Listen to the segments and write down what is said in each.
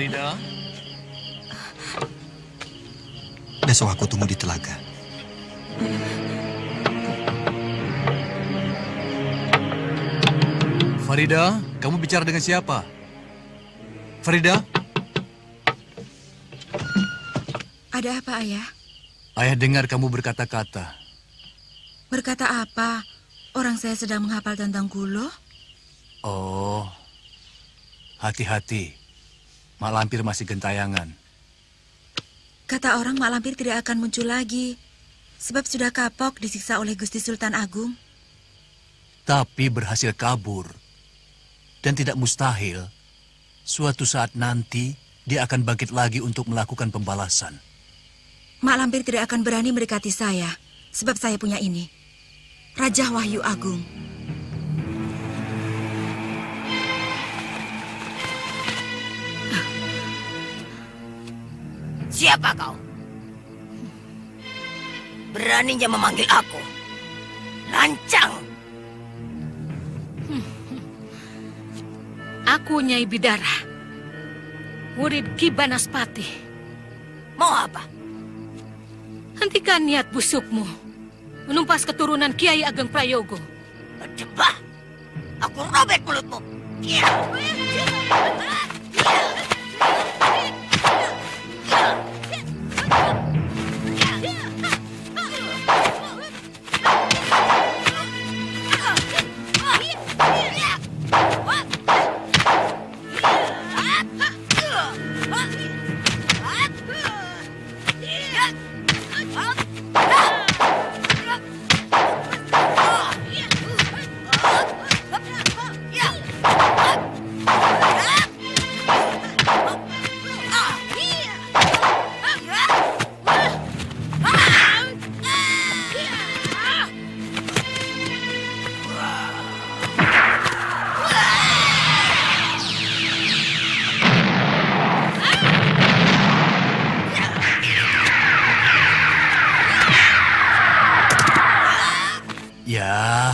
Farida? Besok aku tunggu di telaga. Farida, kamu bicara dengan siapa? Farida? Ada apa, Ayah? Ayah dengar kamu berkata-kata. Berkata apa? Orang saya sedang menghafal tentang Kulo. Oh, hati-hati. Mak Lampir masih gentayangan. Kata orang Mak Lampir tidak akan muncul lagi. Sebab sudah kapok disiksa oleh Gusti Sultan Agung. Tapi berhasil kabur. Dan tidak mustahil, suatu saat nanti dia akan bangkit lagi untuk melakukan pembalasan. Mak Lampir tidak akan berani mendekati saya. Sebab saya punya ini. Raja Wahyu Agung. Siapa kau? Beraninya memanggil aku. Lancang. Aku Nyai Bidara, murid Ki Banaspati. Mau apa? Hentikan niat busukmu menumpas keturunan Kiai Ageng Prayogo. Berjebah. Aku robek mulutmu.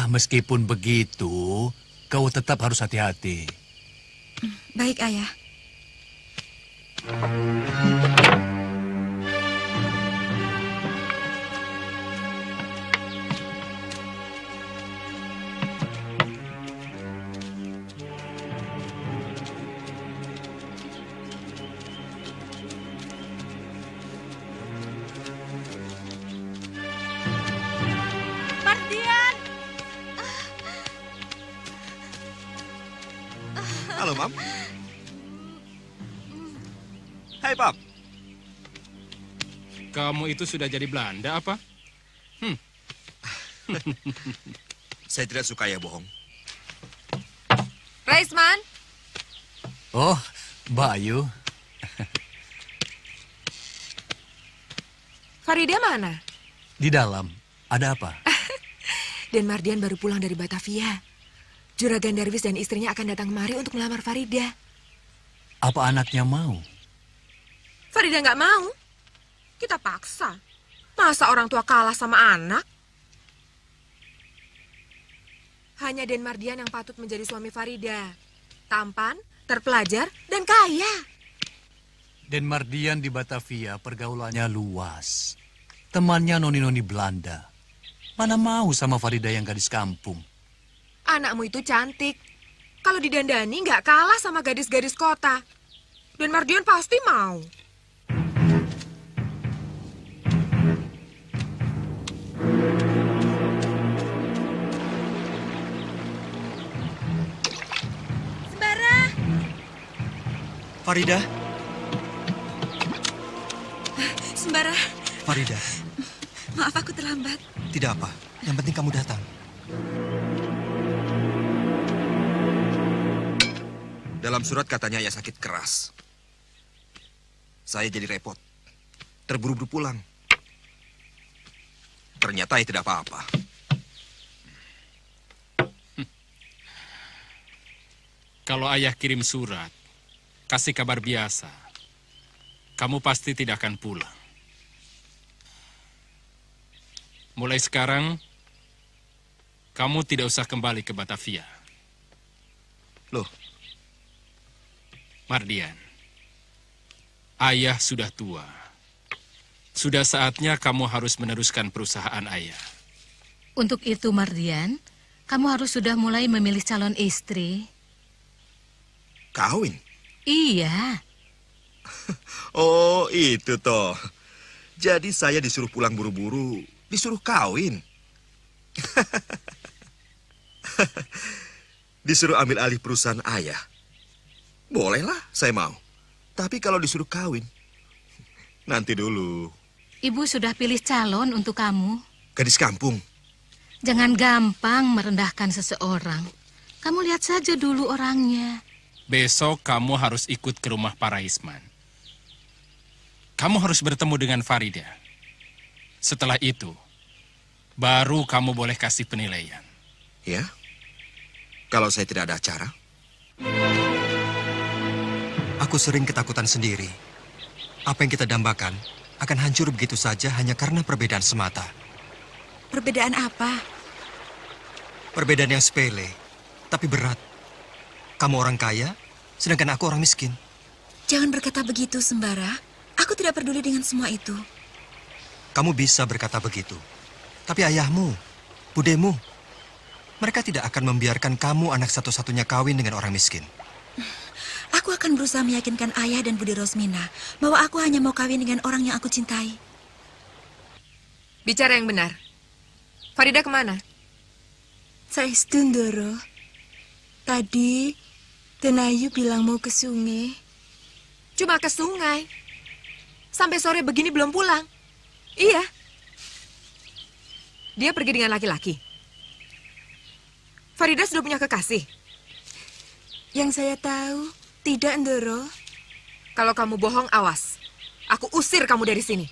Meskipun begitu, kau tetap harus hati-hati. Baik, Ayah. Halo, Mam. Hai, Pap. Kamu itu sudah jadi Belanda apa? Saya tidak suka ya bohong. Raisman. Oh, Bayu. Farida mana? Di dalam. Ada apa? Dan Mardian baru pulang dari Batavia. Juragan Darwis dan istrinya akan datang kemari untuk melamar Farida. Apa anaknya mau? Farida nggak mau. Kita paksa. Masa orang tua kalah sama anak? Hanya Den Mardian yang patut menjadi suami Farida. Tampan, terpelajar, dan kaya. Den Mardian di Batavia pergaulannya luas. Temannya noni-noni Belanda. Mana mau sama Farida yang gadis kampung? Anakmu itu cantik. Kalau didandani nggak kalah sama gadis-gadis kota. Dan Mardian pasti mau. Sembara. Farida. Sembara. Farida. Maaf aku terlambat. Tidak apa. Yang penting kamu datang. Dalam surat katanya ia sakit keras. Saya jadi repot. Terburu-buru pulang. Ternyata ia tidak apa-apa. Kalau ayah kirim surat, kasih kabar biasa. Kamu pasti tidak akan pulang. Mulai sekarang, kamu tidak usah kembali ke Batavia. Loh? Mardian, Ayah sudah tua. Sudah saatnya kamu harus meneruskan perusahaan ayah. Untuk itu, Mardian, kamu harus sudah mulai memilih calon istri. Kawin? Iya. Oh, itu toh. Jadi saya disuruh pulang buru-buru, disuruh kawin. Disuruh ambil alih perusahaan ayah. Bolehlah, saya mau. Tapi kalau disuruh kawin, nanti dulu. Ibu sudah pilih calon untuk kamu. Gadis kampung. Jangan gampang merendahkan seseorang. Kamu lihat saja dulu orangnya. Besok kamu harus ikut ke rumah Pak Raisman. Kamu harus bertemu dengan Farida. Setelah itu, baru kamu boleh kasih penilaian. Ya? Kalau saya tidak ada acara? Aku sering ketakutan sendiri. Apa yang kita dambakan akan hancur begitu saja hanya karena perbedaan semata. Perbedaan apa? Perbedaan yang sepele, tapi berat. Kamu orang kaya, sedangkan aku orang miskin. Jangan berkata begitu, Sembara. Aku tidak peduli dengan semua itu. Kamu bisa berkata begitu. Tapi ayahmu, budemu, mereka tidak akan membiarkan kamu anak satu-satunya kawin dengan orang miskin. Aku akan berusaha meyakinkan ayah dan Budi Rosmina bahwa aku hanya mau kawin dengan orang yang aku cintai. Bicara yang benar. Farida kemana? Saestu, Ndoro. Tadi, Tenayu bilang mau ke sungai. Cuma ke sungai. Sampai sore begini belum pulang. Iya. Dia pergi dengan laki-laki. Farida sudah punya kekasih. Yang saya tahu, tidak, Ndoro. Kalau kamu bohong, awas. Aku usir kamu dari sini.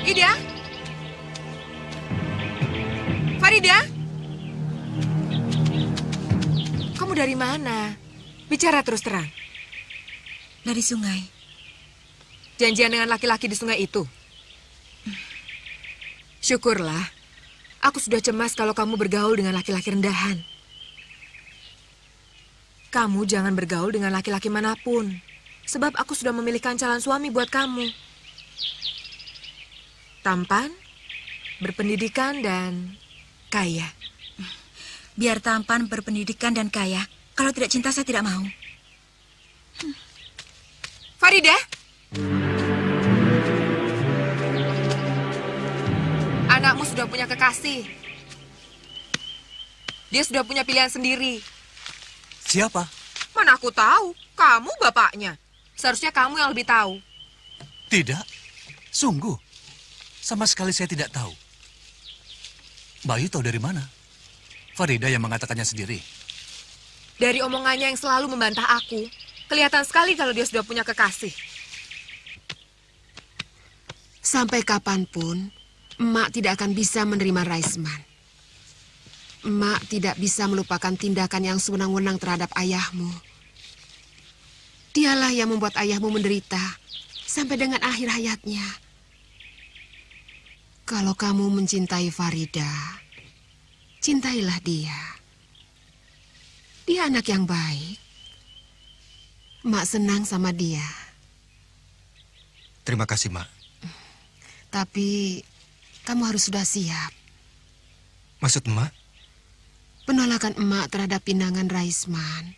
Ida? Farida? Kamu dari mana? Bicara terus terang. Dari sungai. Janjian dengan laki-laki di sungai itu? Syukurlah. Aku sudah cemas kalau kamu bergaul dengan laki-laki rendahan. Kamu jangan bergaul dengan laki-laki manapun. Sebab aku sudah memilihkan calon suami buat kamu. Tampan, berpendidikan, dan kaya. Biar tampan, berpendidikan, dan kaya. Kalau tidak cinta, saya tidak mau. Farida? Anakmu sudah punya kekasih. Dia sudah punya pilihan sendiri. Siapa? Mana aku tahu? Kamu bapaknya. Seharusnya kamu yang lebih tahu. Tidak. Sungguh. Sama sekali saya tidak tahu. Bayu tahu dari mana? Farida yang mengatakannya sendiri. Dari omongannya yang selalu membantah aku, kelihatan sekali kalau dia sudah punya kekasih. Sampai kapanpun, Emak tidak akan bisa menerima Raisman. Emak tidak bisa melupakan tindakan yang sewenang-wenang terhadap ayahmu. Dialah yang membuat ayahmu menderita sampai dengan akhir hayatnya. Kalau kamu mencintai Farida, cintailah dia. Dia anak yang baik. Emak senang sama dia. Terima kasih, Mak. Tapi kamu harus sudah siap. Maksud Emak? Penolakan Emak terhadap pinangan Raisman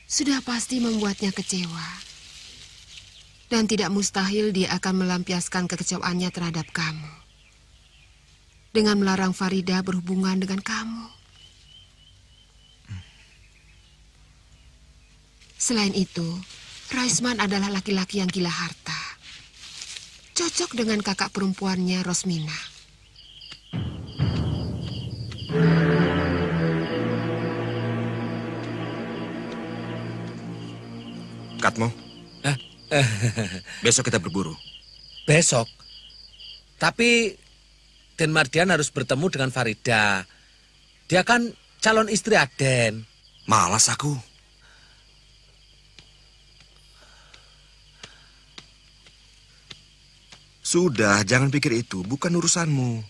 sudah pasti membuatnya kecewa. Dan tidak mustahil dia akan melampiaskan kekecewaannya terhadap kamu dengan melarang Farida berhubungan dengan kamu. Selain itu, Raisman adalah laki-laki yang gila harta. Cocok dengan kakak perempuannya, Rosmina. Katmo, besok kita berburu. Besok? Tapi Den Mardian harus bertemu dengan Farida. Dia kan calon istri Aden. Malas aku. Sudah, jangan pikir itu. Bukan urusanmu.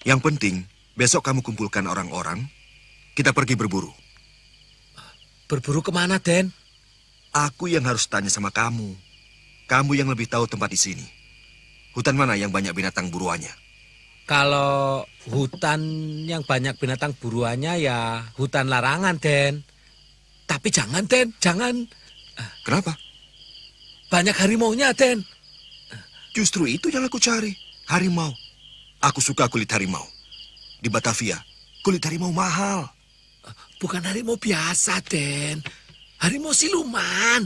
Yang penting, besok kamu kumpulkan orang-orang. Kita pergi berburu. berburu kemana, Den? Aku yang harus tanya sama kamu. Kamu yang lebih tahu tempat di sini. Hutan mana yang banyak binatang buruannya? Kalau hutan yang banyak binatang buruannya ya hutan larangan, Den. Tapi jangan, Den, jangan. Kenapa? Banyak harimaunya, Den. Justru itu yang aku cari. Harimau. Aku suka kulit harimau. Di Batavia, kulit harimau mahal. Bukan harimau biasa, Den. Harimau siluman.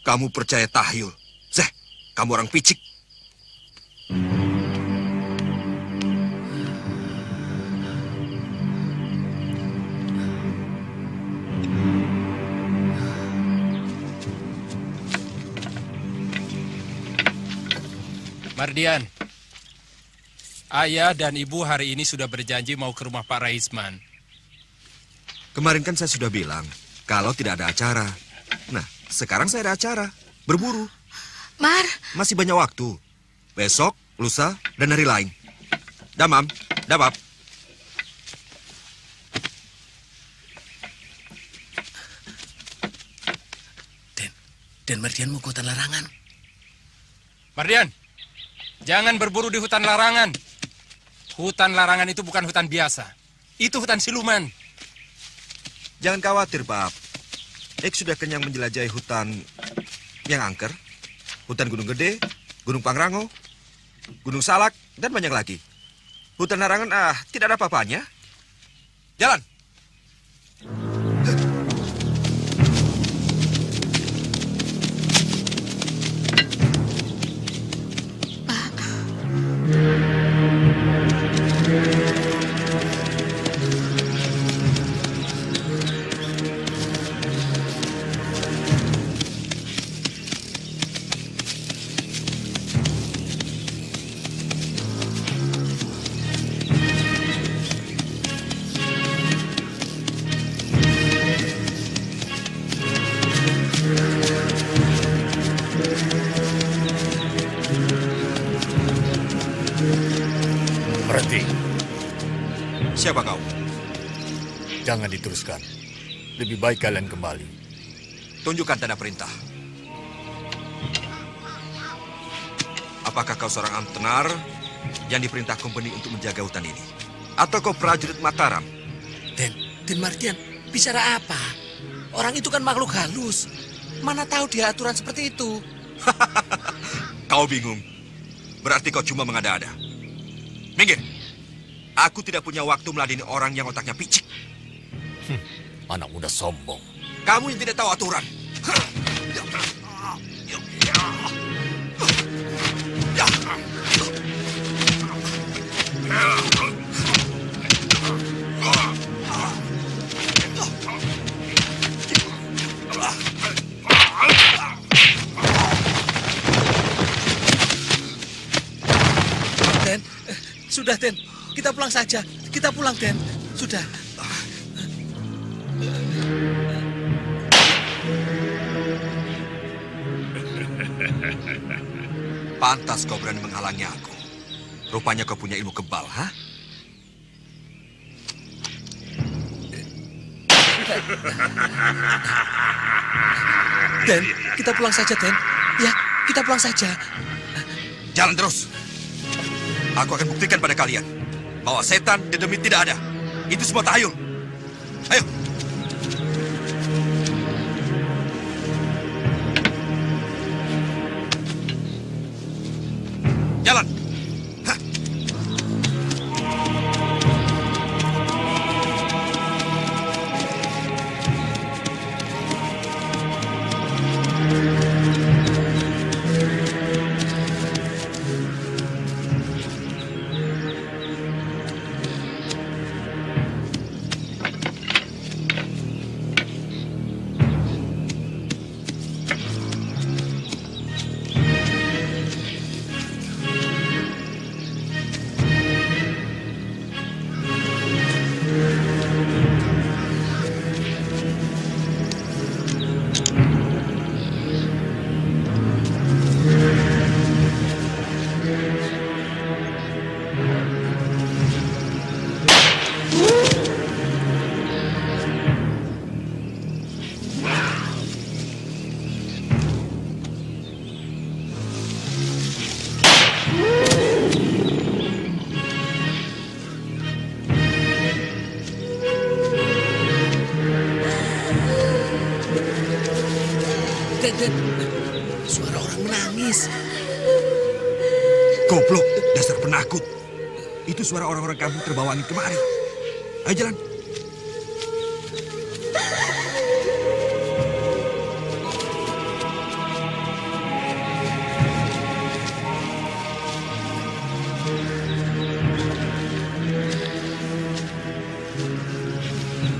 Kamu percaya tahyul? Zeh, kamu orang picik. Mardian, ayah dan ibu hari ini sudah berjanji mau ke rumah Pak Raisman. Kemarin kan saya sudah bilang, kalau tidak ada acara. Nah, sekarang saya ada acara. Berburu. Mar. Masih banyak waktu. Besok, lusa, dan hari lain. Damam, dabab. Den Mardian mau ke hutan larangan. Mardian, jangan berburu di hutan larangan. Hutan larangan itu bukan hutan biasa. Itu hutan siluman. Jangan khawatir, Bab. Ek sudah kenyang menjelajahi hutan yang angker. Hutan Gunung Gede, Gunung Pangrango, Gunung Salak, dan banyak lagi. Hutan larangan, tidak ada apa-apanya. Jalan! Berhenti. Siapa kau? Jangan diteruskan. Lebih baik kalian kembali. Tunjukkan tanda perintah. Apakah kau seorang amtenar yang diperintah kompeni untuk menjaga hutan ini? Atau kau prajurit Mataram? Den Mardian, bicara apa? Orang itu kan makhluk halus. Mana tahu dia aturan seperti itu. Kau bingung. Berarti kau cuma mengada-ada. Minggir. Aku tidak punya waktu meladeni orang yang otaknya picik. Anak muda sombong. Kamu yang tidak tahu aturan. Den, sudah Den, kita pulang saja. Kita pulang Den, sudah. Pantas kau berani menghalangi aku. Rupanya kau punya ilmu kebal, ha? Den, kita pulang saja, Den. Ya, kita pulang saja. Jalan terus. Aku akan buktikan pada kalian bahwa setan dan demit tidak ada. Itu semua tahayul. Ayo. Jalan. Hah. Den. Suara orang menangis. Goblok, dasar penakut. Itu suara orang-orang kampung terbawa angin kemari. Ayo jalan.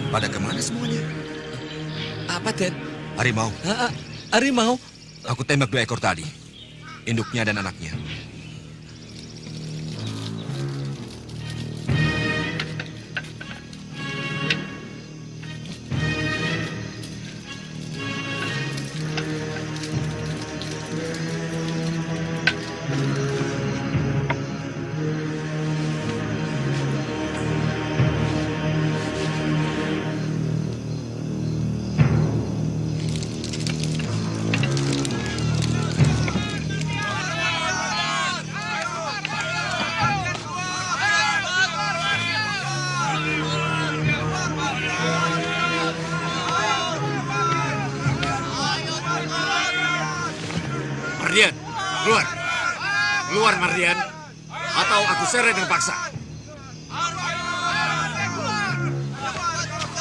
Pada kemana semuanya? Apa, Den? Harimau. Harimau? Aku tembak 2 ekor tadi. Induknya dan anaknya. Mardian, keluar. Keluar, Mardian. Atau aku seret dengan paksa.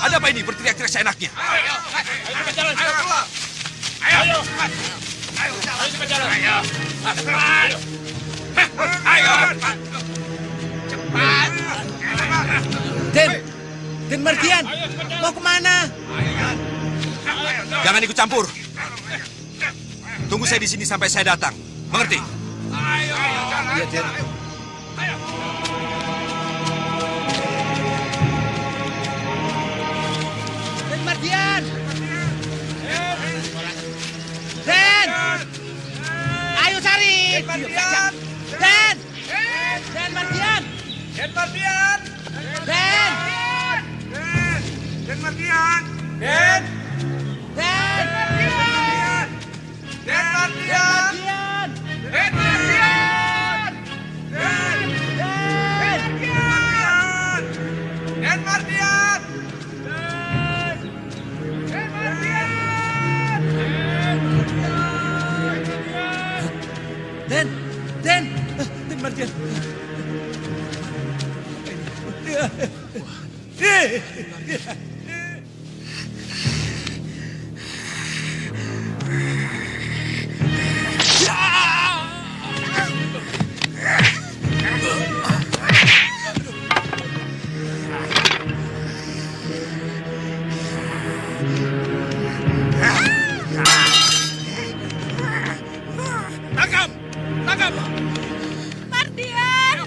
Ada apa ini berteriak-teriak seenaknya? Ayo, kita jalan. Ayo, keluar. Ayo. Ayo, kita jalan. Ayo. Ayo. Cepat. Den Mardian, mau kemana? Jangan ikut campur. Tunggu saya di sini sampai saya datang. Mengerti? Iya, Den. Den Mardian! Den! Ayo cari! Den Mardian! Den! Den Mardian! Den Mardian! Den! Den Mardian! Den! Den! Den Mardian! Den Mardian! Den Mardian! Den! Den! Den Mardian! Tangkap! Tangkap! Mardian!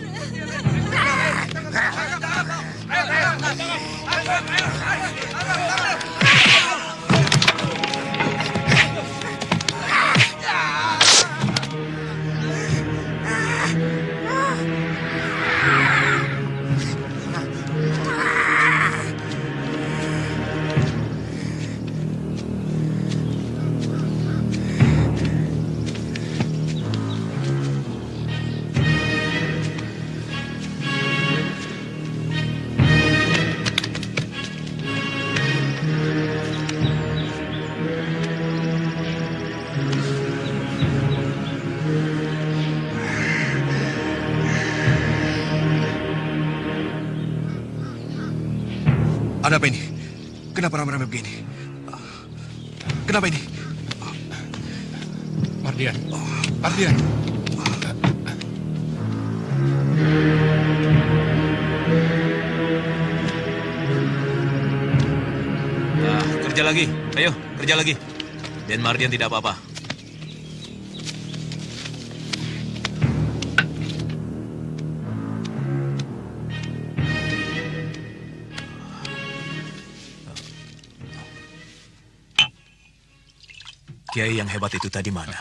Ada apa ini? Kenapa ramai-ramai begini? Kenapa ini? Mardian. Mardian. Kerja lagi. Ayo, kerja lagi. Den Mardian tidak apa-apa. Kiai yang hebat itu tadi mana?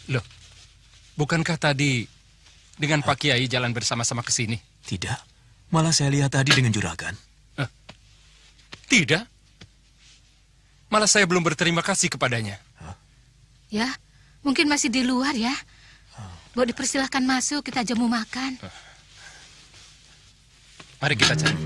Loh, bukankah tadi dengan Pak Kiai jalan bersama-sama ke sini? Tidak. Malah saya lihat tadi dengan juragan. Tidak. Malah saya belum berterima kasih kepadanya. Ya, mungkin masih di luar ya. Mau dipersilahkan masuk, kita jamu makan. Mari kita cari.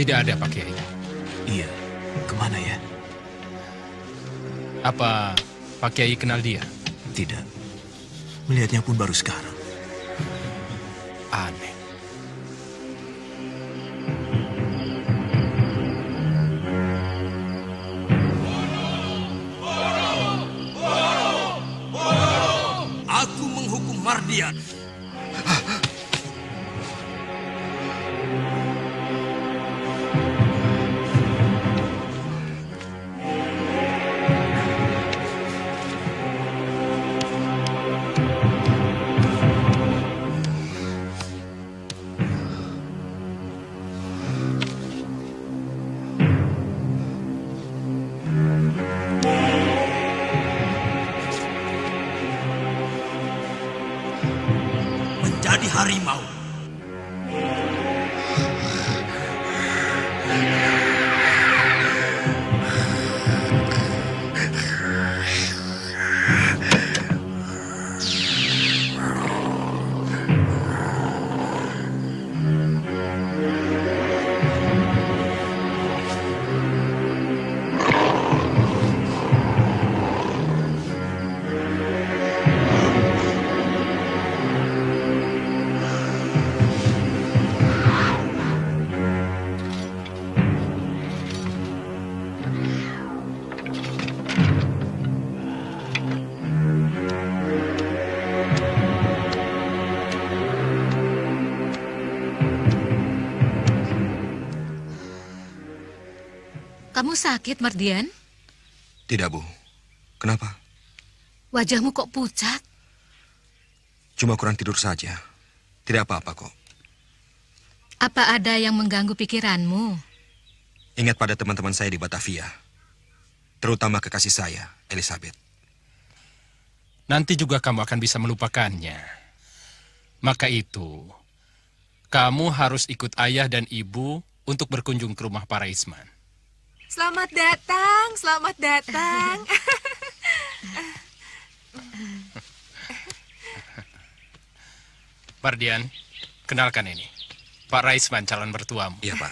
Tidak ada, Pak Kiai. Iya, kemana ya? Apa Pak Kiai kenal dia? Tidak. Melihatnya pun baru sekarang. Aneh. Aku menghukum Mardian. Menjadi harimau. Kamu sakit, Mardian? Tidak, Bu. Kenapa? Wajahmu kok pucat? Cuma kurang tidur saja. Tidak apa-apa kok. Apa ada yang mengganggu pikiranmu? Ingat pada teman-teman saya di Batavia. Terutama kekasih saya, Elizabeth. Nanti juga kamu akan bisa melupakannya. Maka itu, kamu harus ikut ayah dan ibu untuk berkunjung ke rumah Paraisman. Selamat datang, selamat datang. Mardian, kenalkan ini. Pak Raisman, calon mertuamu. Iya, Pak.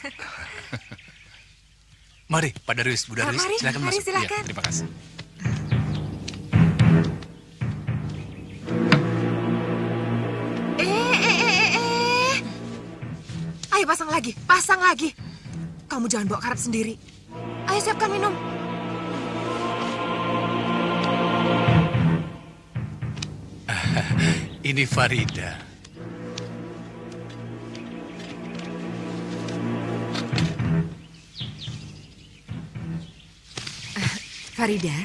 Mari, Pak Darius, Bu Darius, Mari, silakan mari, masuk. silakan. Ya, terima kasih. Ayo pasang lagi, pasang lagi. Kamu jangan bawa karet sendiri. Ayo siapkan minum. Ini Farida. Farida,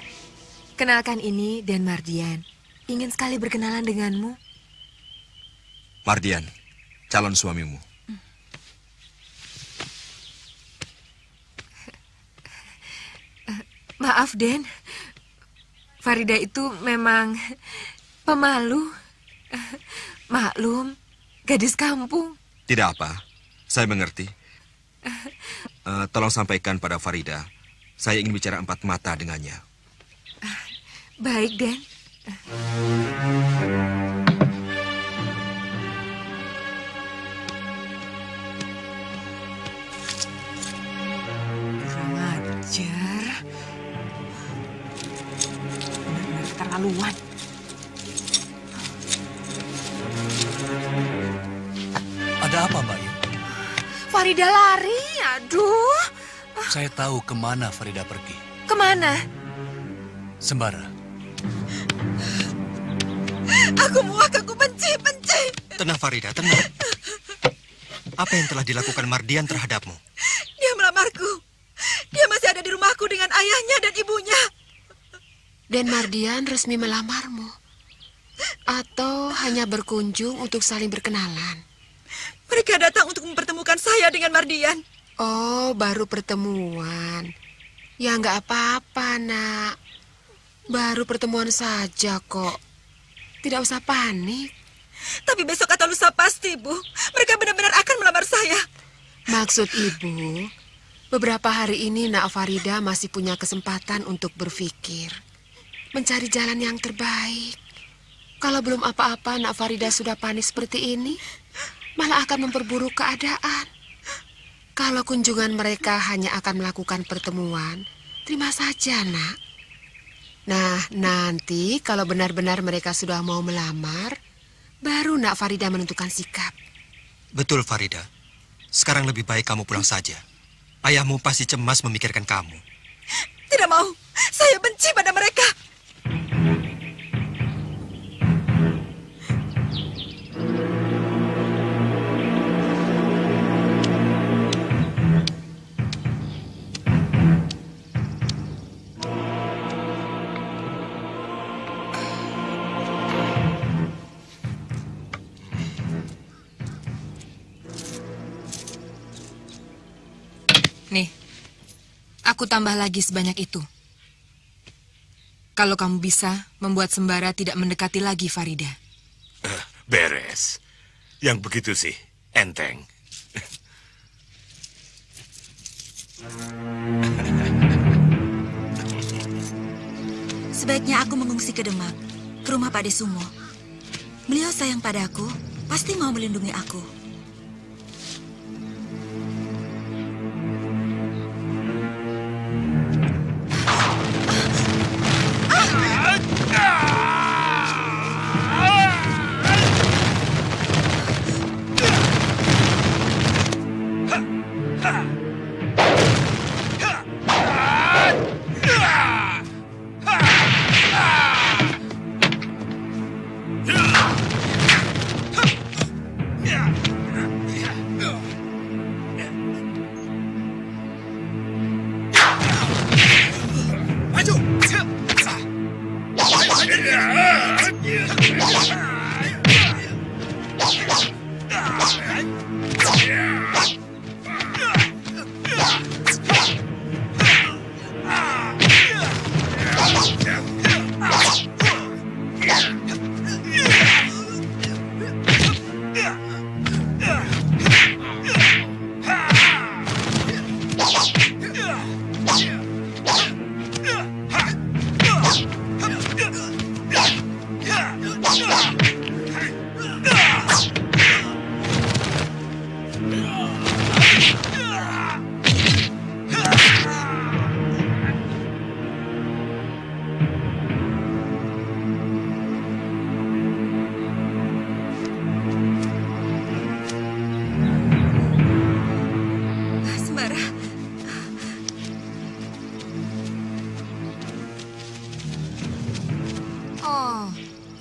kenalkan ini Dan Mardian. Ingin sekali berkenalan denganmu. Mardian, calon suamimu. Maaf, Den. Farida itu memang pemalu. Maklum, gadis kampung. Tidak apa, saya mengerti. Tolong sampaikan pada Farida, saya ingin bicara 4 mata dengannya. Baik, Den. Kurang ajar. Benar-benar keterlaluan. Ada apa, Mbak Yu? Farida lari, aduh. Saya tahu kemana Farida pergi. Kemana? Sembara. Aku muak, aku benci. Tenang, Farida, tenang. Apa yang telah dilakukan Mardian terhadapmu? Dia melamarku. Dia masih ada di rumahku dengan ayahnya dan ibunya. Dan Mardian resmi melamarmu? Atau hanya berkunjung untuk saling berkenalan? Mereka datang untuk mempertemukan saya dengan Mardian. Oh, baru pertemuan. Ya nggak apa-apa, nak. Baru pertemuan saja kok. Tidak usah panik. Tapi besok atau lusa pasti, Bu. Mereka benar-benar akan melamar saya. Maksud ibu, beberapa hari ini Nak Farida masih punya kesempatan untuk berpikir. Mencari jalan yang terbaik. Kalau belum apa-apa Nak Farida sudah panik seperti ini, malah akan memperburuk keadaan. Kalau kunjungan mereka hanya akan melakukan pertemuan, terima saja, Nak. Nah, nanti kalau benar-benar mereka sudah mau melamar, baru Nak Farida menentukan sikap. Betul, Farida. Sekarang lebih baik kamu pulang saja. Ayahmu pasti cemas memikirkan kamu. Tidak mau. Saya benci pada mereka. Nih, aku tambah lagi sebanyak itu. Kalau kamu bisa membuat Sembara tidak mendekati lagi Farida. Beres. Yang begitu sih, enteng. Sebaiknya aku mengungsi ke Demak, ke rumah Pak Desumo. Beliau sayang padaku, pasti mau melindungi aku.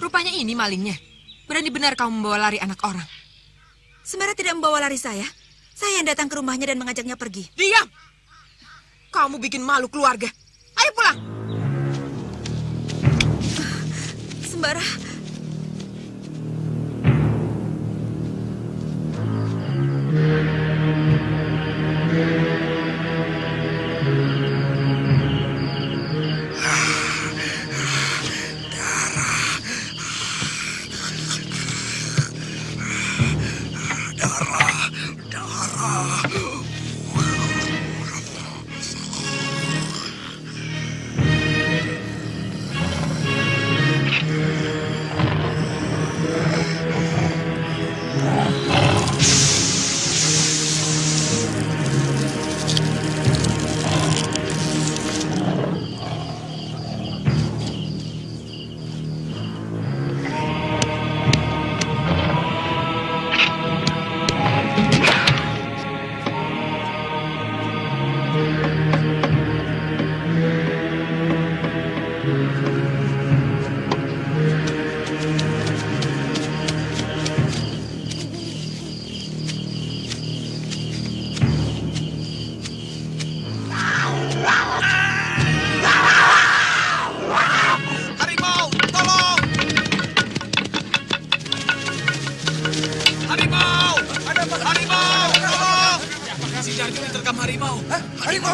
Rupanya ini malingnya. Berani benar kamu membawa lari anak orang. Sembara tidak membawa lari saya. Saya yang datang ke rumahnya dan mengajaknya pergi. Diam! Kamu bikin malu keluarga. Ayo pulang! Sembara...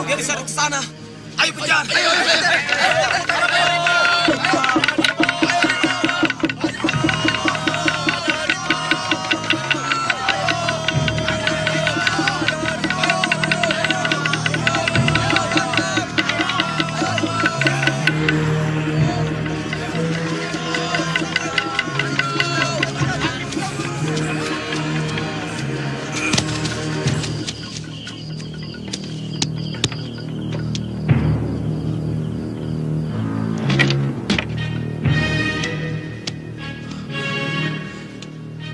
Dia diseret ke sana. Ayo kejar.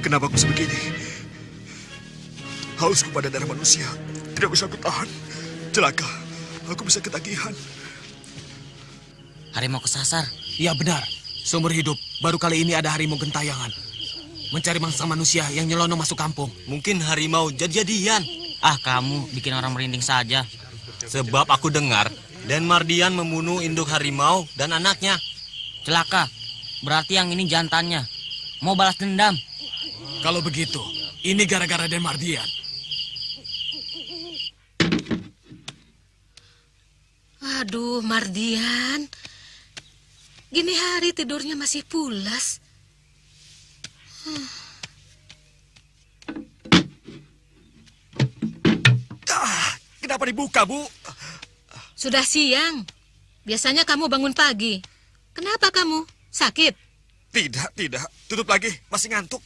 Kenapa aku sebegini? Hausku pada darah manusia. Tidak bisa aku tahan. Celaka. Aku bisa ketagihan. Harimau kesasar. Iya benar. Seumur hidup, baru kali ini ada harimau gentayangan. Mencari mangsa manusia yang nyelonong masuk kampung. Mungkin harimau jadi-jadian. Ah, kamu bikin orang merinding saja. Sebab aku dengar Den Mardian membunuh induk harimau dan anaknya. Celaka. Berarti yang ini jantannya. Mau balas dendam. Kalau begitu, ini gara-gara Den Mardian. Aduh, Mardian. Gini hari tidurnya masih pulas. Kenapa dibuka, Bu? Sudah siang. Biasanya kamu bangun pagi. Kenapa kamu? Sakit? Tidak. Tutup lagi. Masih ngantuk.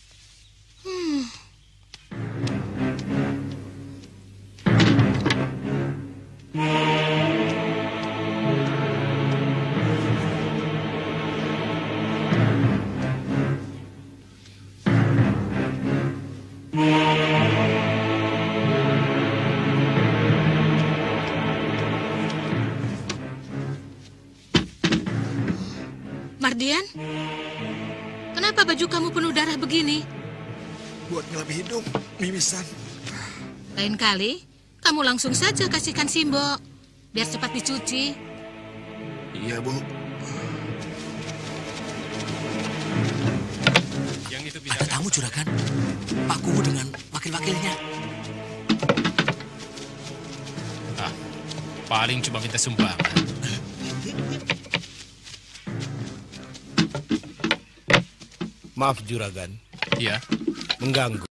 Mardian, kenapa baju kamu penuh darah begini? Buat ngelap hidung, mimisan. Lain kali, kamu langsung saja kasihkan Simbo, biar cepat dicuci. Iya, Bu. Yang itu bisa ada tamu juragan. Pak Kuwu dengan wakil-wakilnya. Ah, paling cuma minta sumbangan. Maaf juragan. Iya. Mengganggu.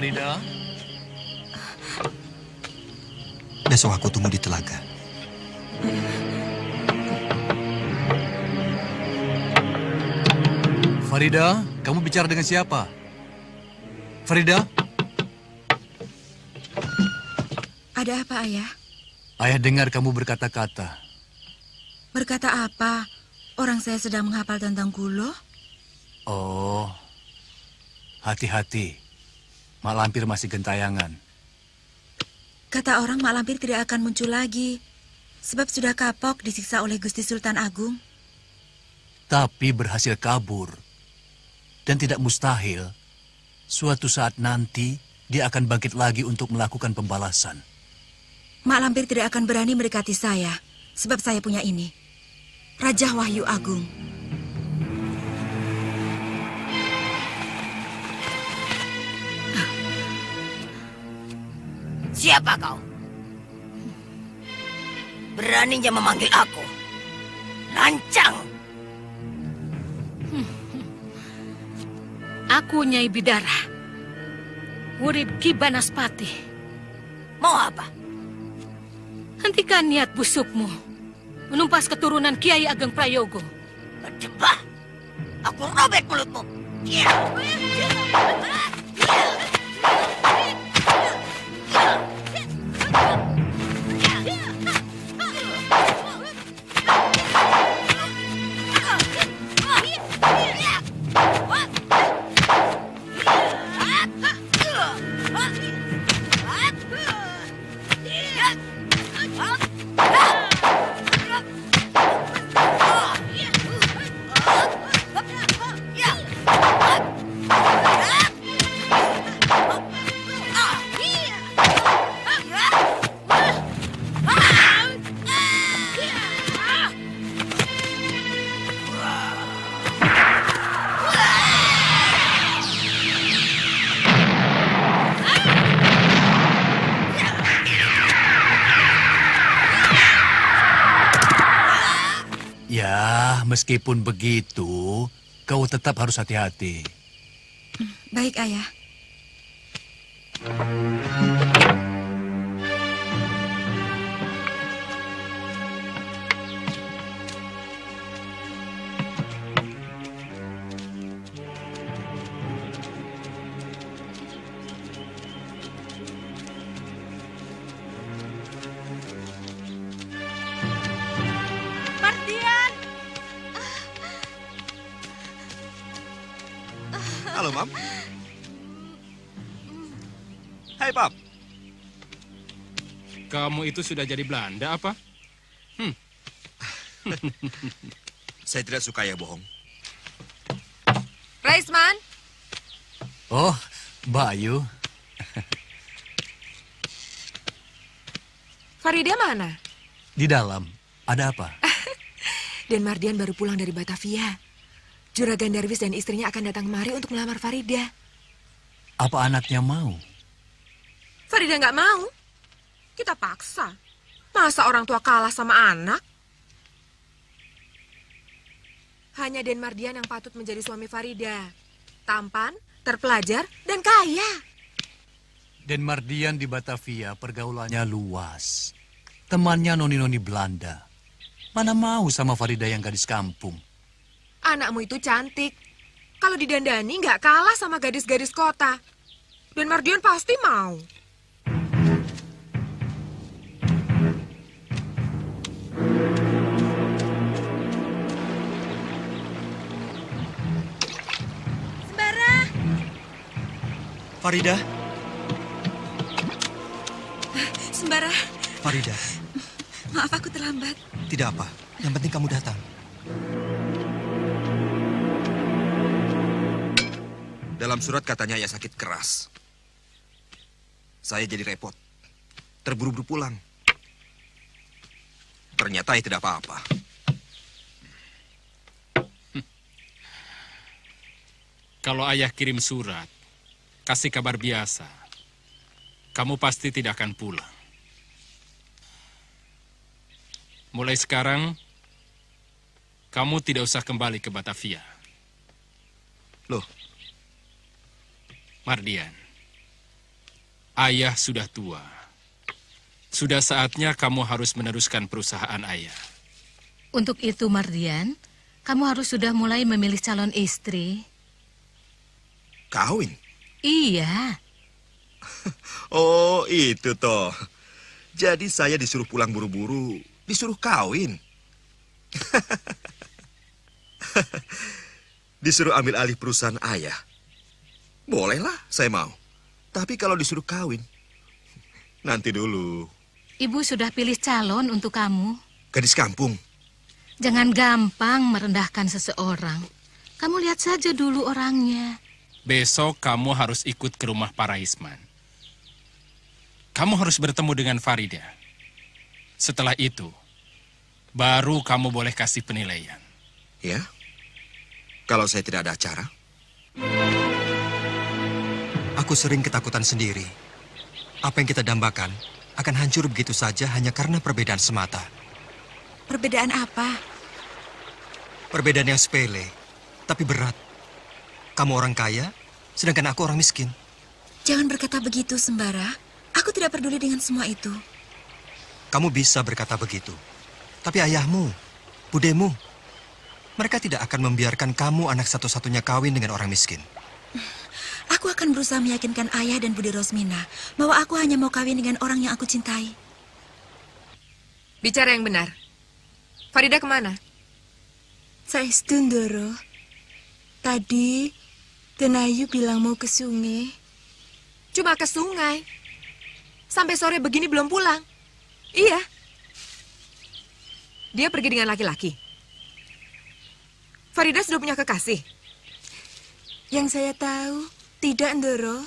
Farida? Besok aku tunggu di telaga. Farida, kamu bicara dengan siapa? Farida? Ada apa, Ayah? Ayah dengar kamu berkata-kata. Berkata apa? Orang saya sedang menghafal tentang Gulo. Oh, hati-hati. Mak Lampir masih gentayangan. Kata orang Mak Lampir tidak akan muncul lagi. Sebab sudah kapok disiksa oleh Gusti Sultan Agung. Tapi berhasil kabur. Dan tidak mustahil, suatu saat nanti dia akan bangkit lagi untuk melakukan pembalasan. Mak Lampir tidak akan berani mendekati saya. Sebab saya punya ini. Raja Wahyu Agung. Siapa kau? Beraninya memanggil aku. Lancang. Aku Nyai Bidara, murid Ki Banaspati. Mau apa? Hentikan niat busukmu menumpas keturunan Kiai Ageng Prayogo. Berdebah. Aku robek mulutmu. Meskipun begitu, kau tetap harus hati-hati. Baik, Ayah. Halo, Mam. Hai, Pap. Kamu itu sudah jadi Belanda apa? Saya tidak suka ya bohong. Raisman. Oh, Mbak Ayu. Farida mana? Di dalam. Ada apa? Dan Mardian baru pulang dari Batavia. Juragan Darwis dan istrinya akan datang kemari untuk melamar Farida. Apa anaknya mau? Farida nggak mau. Kita paksa. Masa orang tua kalah sama anak? Hanya Den Mardian yang patut menjadi suami Farida. Tampan, terpelajar, dan kaya. Den Mardian di Batavia pergaulannya luas. Temannya noni-noni Belanda. Mana mau sama Farida yang gadis kampung? Anakmu itu cantik. Kalau didandani nggak kalah sama gadis-gadis kota. Dan Mardian pasti mau. Sembara. Farida. Sembara. Farida. Maaf aku terlambat. Tidak apa. Yang penting kamu datang. Dalam surat katanya ia sakit keras. Saya jadi repot. Terburu-buru pulang. Ternyata ia tidak apa-apa. Kalau ayah kirim surat, kasih kabar biasa, kamu pasti tidak akan pulang. Mulai sekarang, kamu tidak usah kembali ke Batavia. Loh? Mardian, Ayah sudah tua. Sudah saatnya kamu harus meneruskan perusahaan ayah. Untuk itu, Mardian, kamu harus sudah mulai memilih calon istri. Kawin? Iya. Oh, itu toh. Jadi saya disuruh pulang buru-buru, disuruh kawin. Disuruh ambil alih perusahaan ayah. Bolehlah, saya mau. Tapi kalau disuruh kawin, nanti dulu. Ibu sudah pilih calon untuk kamu. Gadis kampung. Jangan gampang merendahkan seseorang. Kamu lihat saja dulu orangnya. Besok kamu harus ikut ke rumah Paraisman. Kamu harus bertemu dengan Farida. Setelah itu, baru kamu boleh kasih penilaian. Ya? Kalau saya tidak ada acara? Aku sering ketakutan sendiri. Apa yang kita dambakan akan hancur begitu saja hanya karena perbedaan semata. Perbedaan apa? Perbedaan yang sepele, tapi berat. Kamu orang kaya, sedangkan aku orang miskin. Jangan berkata begitu, Sembara. Aku tidak peduli dengan semua itu. Kamu bisa berkata begitu. Tapi ayahmu, budemu, mereka tidak akan membiarkan kamu anak satu-satunya kawin dengan orang miskin. Aku akan berusaha meyakinkan ayah dan Bude Rosmina bahwa aku hanya mau kawin dengan orang yang aku cintai. Bicara yang benar. Farida kemana? Saestu, Ndoro. Tadi, Tenayu bilang mau ke sungai. Cuma ke sungai? Sampai sore begini belum pulang? Iya. Dia pergi dengan laki-laki. Farida sudah punya kekasih? Yang saya tahu, tidak, Ndoro.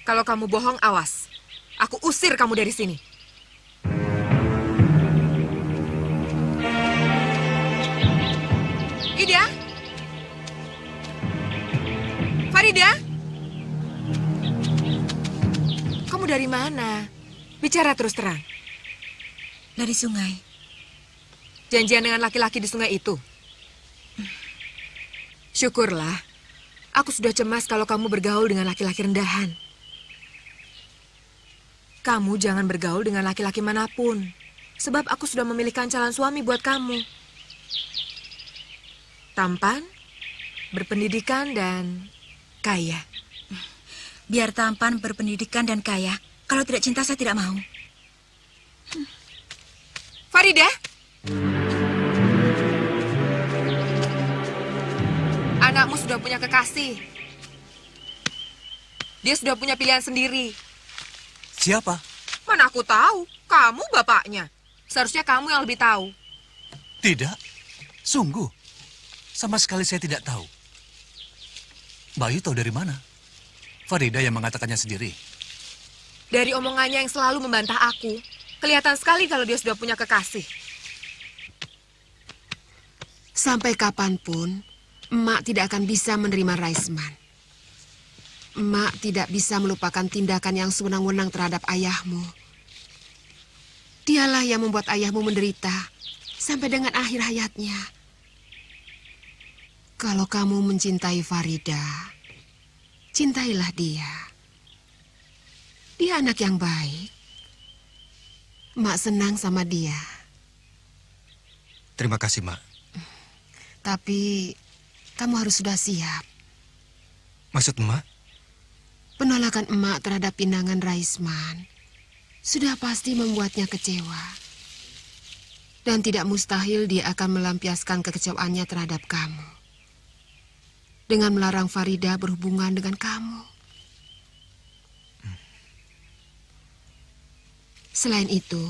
Kalau kamu bohong, awas. Aku usir kamu dari sini. Ida? Farida? Kamu dari mana? Bicara terus terang. Dari sungai. Janjian dengan laki-laki di sungai itu? Syukurlah. Aku sudah cemas kalau kamu bergaul dengan laki-laki rendahan. Kamu jangan bergaul dengan laki-laki manapun. Sebab aku sudah memilihkan calon suami buat kamu. Tampan, berpendidikan, dan kaya. Biar tampan, berpendidikan, dan kaya. Kalau tidak cinta, saya tidak mau. Farida? Anakmu sudah punya kekasih. Dia sudah punya pilihan sendiri. Siapa? Mana aku tahu? Kamu bapaknya. Seharusnya kamu yang lebih tahu. Tidak. Sungguh. Sama sekali saya tidak tahu. Bayu tahu dari mana? Farida yang mengatakannya sendiri. Dari omongannya yang selalu membantah aku, kelihatan sekali kalau dia sudah punya kekasih. Sampai kapanpun, Emak tidak akan bisa menerima Raisman. Emak tidak bisa melupakan tindakan yang sewenang-wenang terhadap ayahmu. Dialah yang membuat ayahmu menderita sampai dengan akhir hayatnya. Kalau kamu mencintai Farida, cintailah dia. Dia anak yang baik. Emak senang sama dia. Terima kasih, Mak. Tapi kamu harus sudah siap. Maksud Emak? Penolakan Emak terhadap pinangan Raisman sudah pasti membuatnya kecewa. Dan tidak mustahil dia akan melampiaskan kekecewaannya terhadap kamu dengan melarang Farida berhubungan dengan kamu. Selain itu,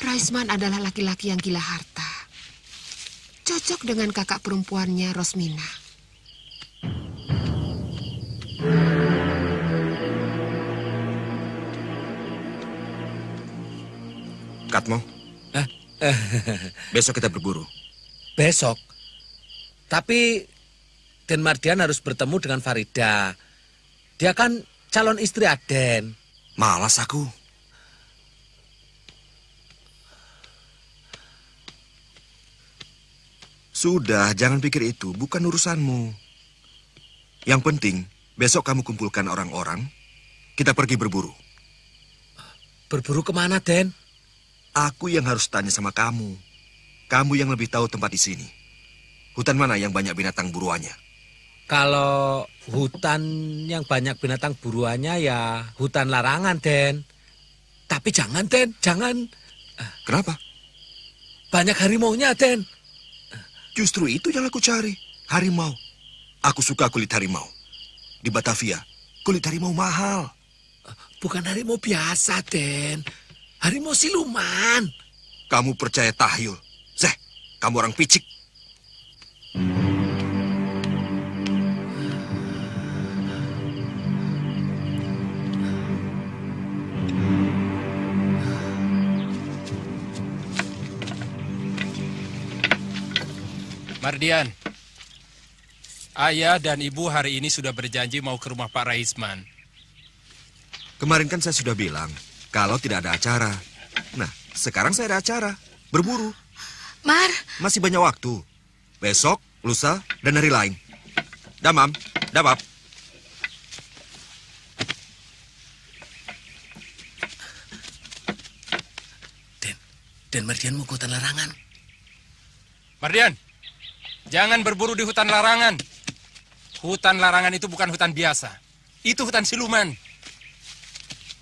Raisman adalah laki-laki yang gila harta. Cocok dengan kakak perempuannya, Rosmina. Katmo, besok kita berburu. Besok? Tapi Den Mardian harus bertemu dengan Farida. Dia kan calon istri Aden. Malas aku. Sudah, jangan pikir itu. Bukan urusanmu. Yang penting, besok kamu kumpulkan orang-orang. Kita pergi berburu. Berburu kemana, Den? Aku yang harus tanya sama kamu. Kamu yang lebih tahu tempat di sini. Hutan mana yang banyak binatang buruannya? Kalau hutan yang banyak binatang buruannya ya hutan larangan, Den. Tapi jangan, Den, jangan. Kenapa? Banyak harimaunya, Den. Justru itu yang aku cari, harimau. Aku suka kulit harimau. Di Batavia, kulit harimau mahal. Bukan harimau biasa, Den. Harimau siluman. Kamu percaya tahyul? Zeh, kamu orang picik. Mardian, ayah dan ibu hari ini sudah berjanji mau ke rumah Pak Raisman. Kemarin kan saya sudah bilang, kalau tidak ada acara. Nah, sekarang saya ada acara. Berburu. Mar. Masih banyak waktu. Besok, lusa, dan hari lain. Damam, dabab. Den Mardian mau ke hutan larangan. Mardian, jangan berburu di hutan larangan. Hutan larangan itu bukan hutan biasa. Itu hutan siluman.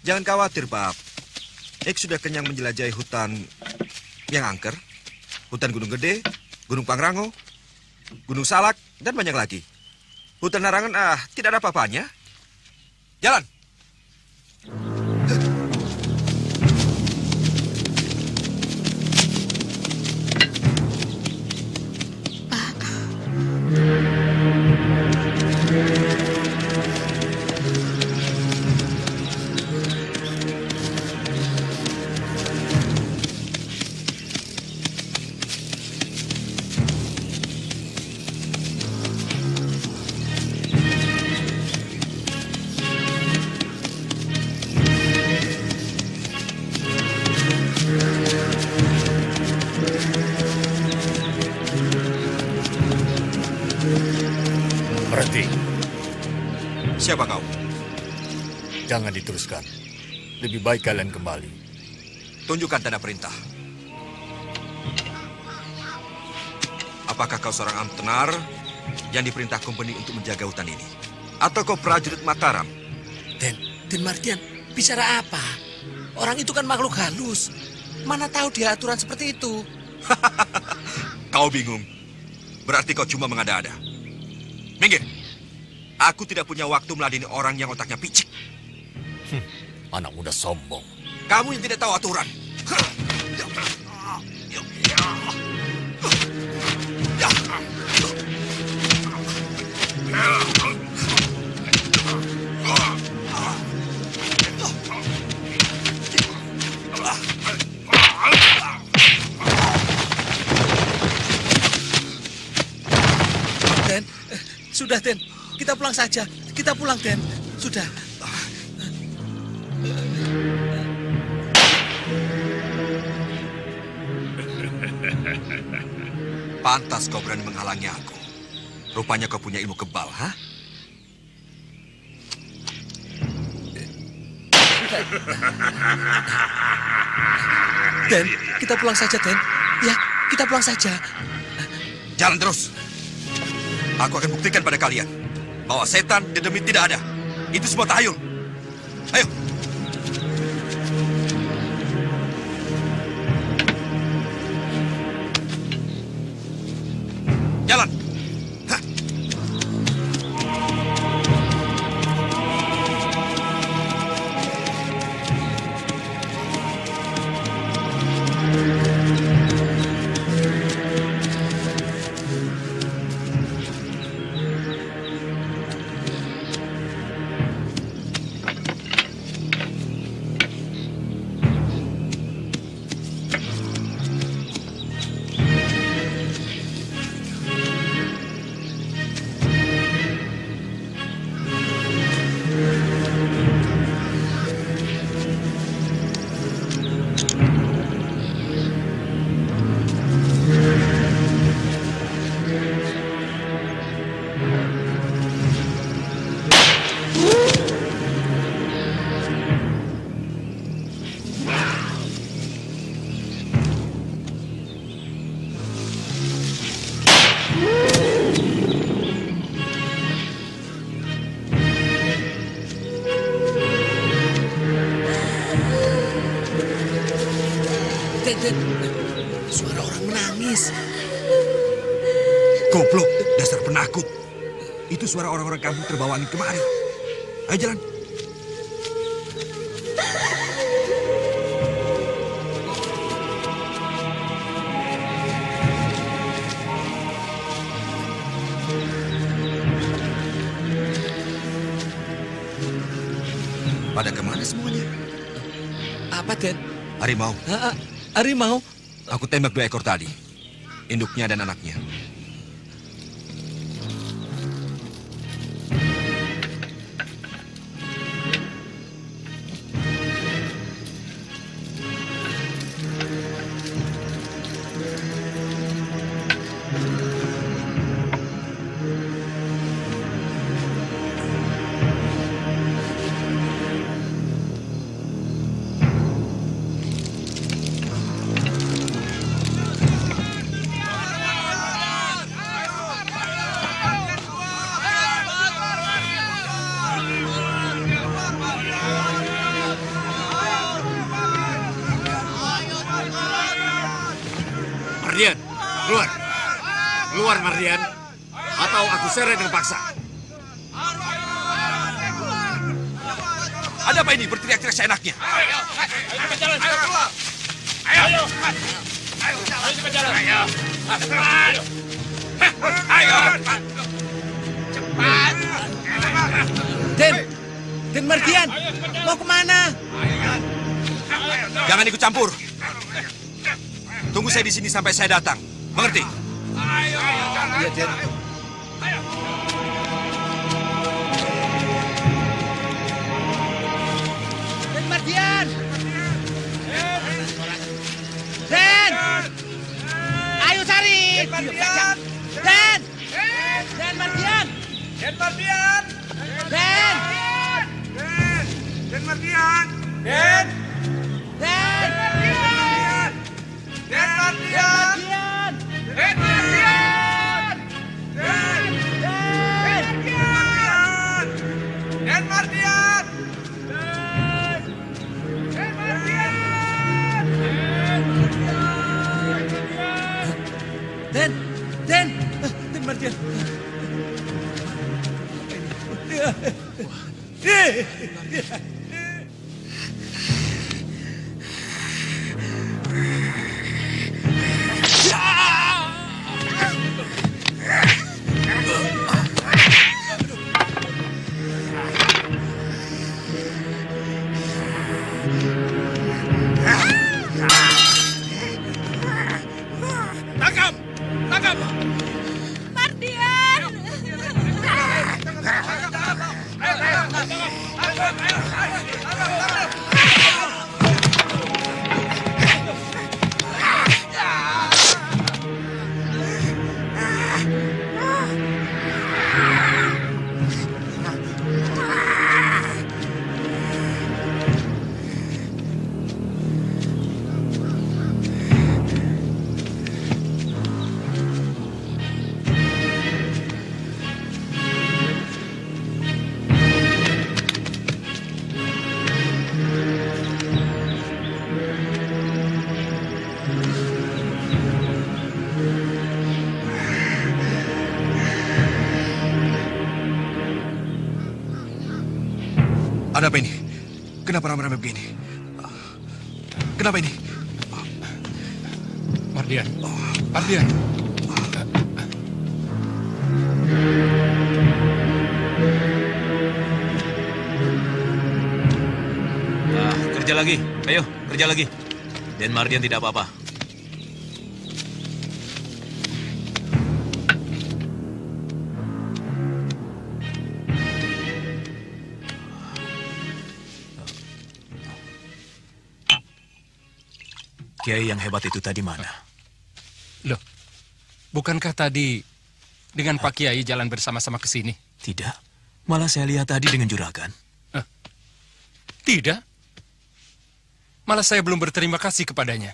Jangan khawatir, Bab. Ek sudah kenyang menjelajahi hutan yang angker. Hutan Gunung Gede, Gunung Pangrango, Gunung Salak, dan banyak lagi. Hutan larangan, tidak ada apa-apanya. Jalan! Berhenti. Siapa kau? Jangan diteruskan. Lebih baik kalian kembali. Tunjukkan tanda perintah. Apakah kau seorang amtenar yang diperintah kompeni untuk menjaga hutan ini? Atau kau prajurit Mataram? Den Mardian, bicara apa? Orang itu kan makhluk halus. Mana tahu dia aturan seperti itu. Kau bingung. Berarti kau cuma mengada-ada. Minggir. Aku tidak punya waktu meladeni orang yang otaknya picik. Anak muda sombong. Kamu yang tidak tahu aturan. Den, sudah Den, kita pulang saja. Kita pulang Den, sudah. Pantas kau berani menghalangi aku. Rupanya kau punya ilmu kebal, ha? Den, kita pulang saja Den. Ya, kita pulang saja. Jalan terus. Aku akan buktikan pada kalian bahwa setan dan demit tidak ada. Itu semua tahayul. Ayo. Jalan. Hah. Suara orang menangis. Goblok, dasar penakut. Itu suara orang-orang kampung terbawa angin kemari. Ayo jalan. Pada kemana semuanya? Apa, Den? Harimau. Harimau? Aku tembak 2 ekor tadi. Induknya dan anaknya. Mardian, keluar. Keluar, Mardian. Atau aku seret dengan paksa. Ada apa ini berteriak-teriak seenaknya? Ayo, cepat jalan. Ayo, keluar. Ayo, cepat. Ayo, cepat jalan. Ayo, cepat. Ayo, cepat. Cepat. Den Mardian, mau kemana? Jangan ikut campur. Tunggu saya di sini sampai saya datang. Mengerti? Ayo, iya, Den. Den Mardian! Den! Ayo cari! Den Mardian! Den! Den Mardian! Den Mardian! Den! Den Mardian! Den! Den! Den Mardian! Den Mardian! Den Mardian! Den Mardian! Tangkap! Tangkap! Mardian! Ada apa ini? Kenapa ramai-ramai begini? Kenapa ini? Mardian. Mardian. Kerja lagi. Ayo, kerja lagi. Den Mardian tidak apa-apa. Kiai yang hebat itu tadi mana? Loh, bukankah tadi dengan Pak Kiai jalan bersama-sama ke sini? Tidak. Malah saya lihat tadi dengan juragan. Tidak. Malah saya belum berterima kasih kepadanya.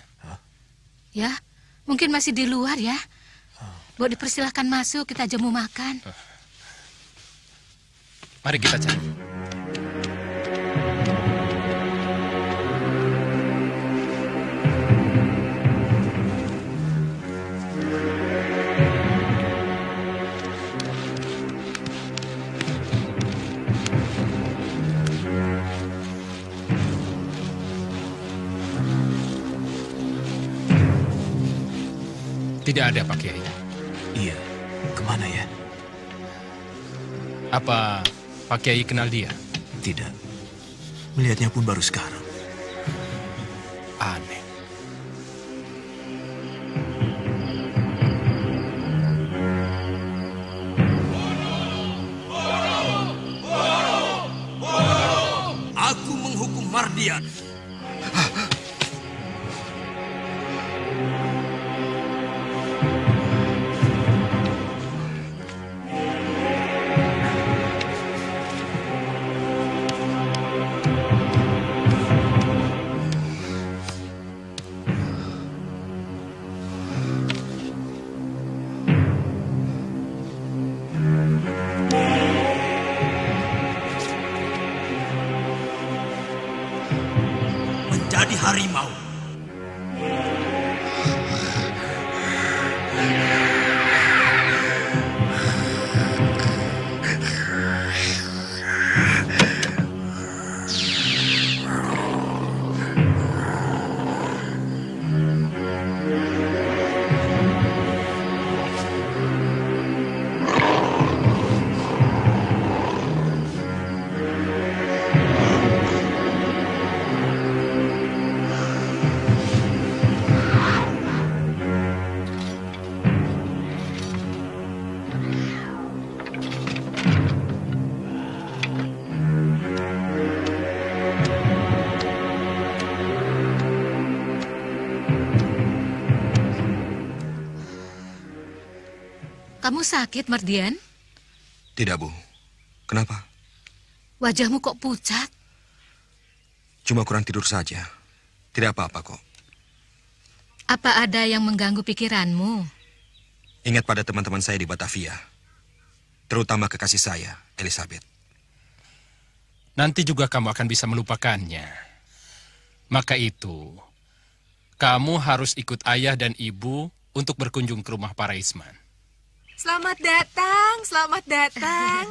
Ya, mungkin masih di luar ya. Mau dipersilahkan masuk, kita jamu makan. Mari kita cari. Tidak ada, Pak Kiai. Iya, kemana ya? Apa Pak Kiai kenal dia? Tidak. Melihatnya pun baru sekarang. Aneh. Aku menghukum Mardian. Menjadi harimau. Kamu sakit, Mardian? Tidak, Bu. Kenapa? Wajahmu kok pucat? Cuma kurang tidur saja. Tidak apa-apa kok. Apa ada yang mengganggu pikiranmu? Ingat pada teman-teman saya di Batavia. Terutama kekasih saya, Elizabeth. Nanti juga kamu akan bisa melupakannya. Maka itu, kamu harus ikut ayah dan ibu untuk berkunjung ke rumah Pak Raisman. Selamat datang, selamat datang.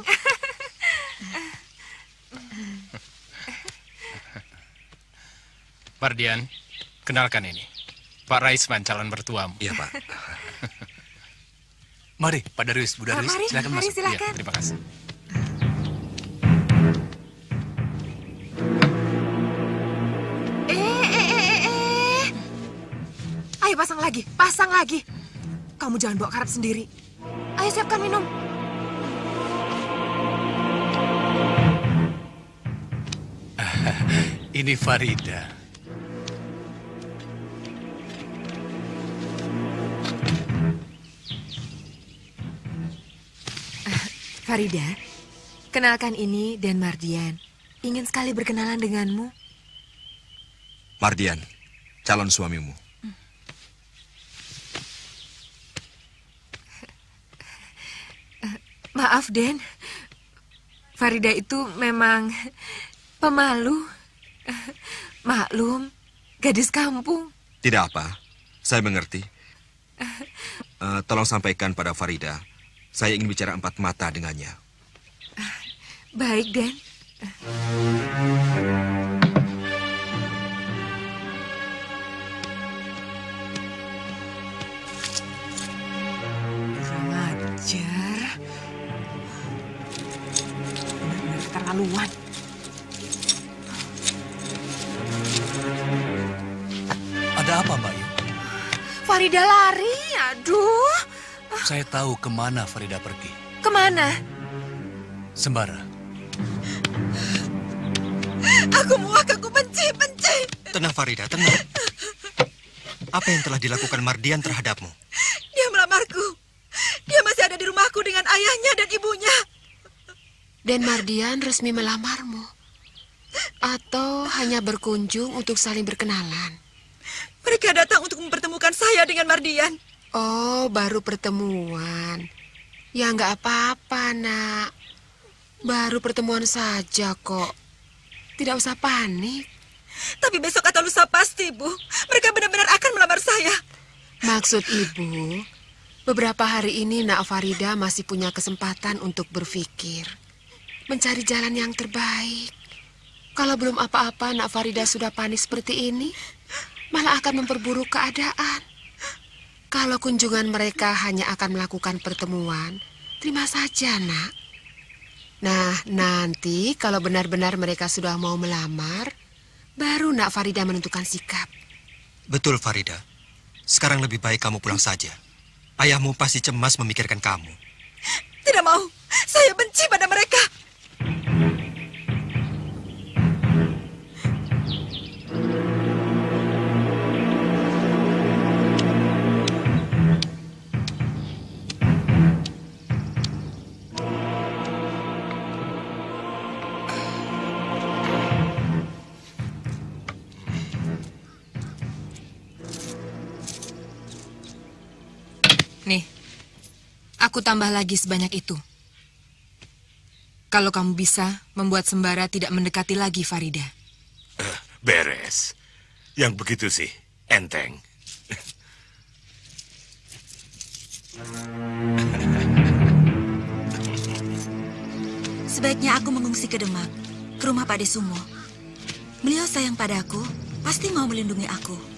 Mardian, kenalkan ini. Pak Raisman, calon mertuamu. Iya, Pak. Mari, Pak Darius, Bu Darius, Mari, silakan mari, masuk. silakan. Ya, terima kasih. Ayo pasang lagi, pasang lagi. Kamu jangan bawa karet sendiri. Ayo siapkan minum. Ini Farida. Farida, kenalkan ini Dan Mardian. Ingin sekali berkenalan denganmu. Mardian, calon suamimu. Maaf, Den. Farida itu memang pemalu. Maklum, gadis kampung. Tidak apa, saya mengerti. Tolong sampaikan pada Farida, saya ingin bicara 4 mata dengannya. Baik, Den. Ngajar. Benar-benar keterlaluan. Ada apa, Mbak Yu? Farida lari, aduh. Saya tahu kemana Farida pergi. Kemana? Sembara. Aku muak, aku benci. Tenang, Farida, tenang. Apa yang telah dilakukan Mardian terhadapmu? Dia melamarku. Dia masih ada di rumahku dengan ayahnya dan ibunya. Dan Mardian resmi melamarmu? Atau hanya berkunjung untuk saling berkenalan? Mereka datang untuk mempertemukan saya dengan Mardian. Oh, baru pertemuan. Ya nggak apa-apa, nak. Baru pertemuan saja kok. Tidak usah panik. Tapi besok atau lusa pasti, Bu. Mereka benar-benar akan melamar saya. Maksud ibu, beberapa hari ini Nak Farida masih punya kesempatan untuk berpikir. Mencari jalan yang terbaik. Kalau belum apa-apa Nak Farida sudah panik seperti ini, malah akan memperburuk keadaan. Kalau kunjungan mereka hanya akan melakukan pertemuan, terima saja, Nak. Nah, nanti kalau benar-benar mereka sudah mau melamar, baru Nak Farida menentukan sikap. Betul, Farida. Sekarang lebih baik kamu pulang saja. Ayahmu pasti cemas memikirkan kamu. Tidak mau. Saya benci pada mereka. Nih, aku tambah lagi sebanyak itu. Kalau kamu bisa membuat Sembara tidak mendekati lagi Farida. Beres. Yang begitu sih, enteng. Sebaiknya aku mengungsi ke Demak, ke rumah Pak Desumo. Beliau sayang padaku, pasti mau melindungi aku.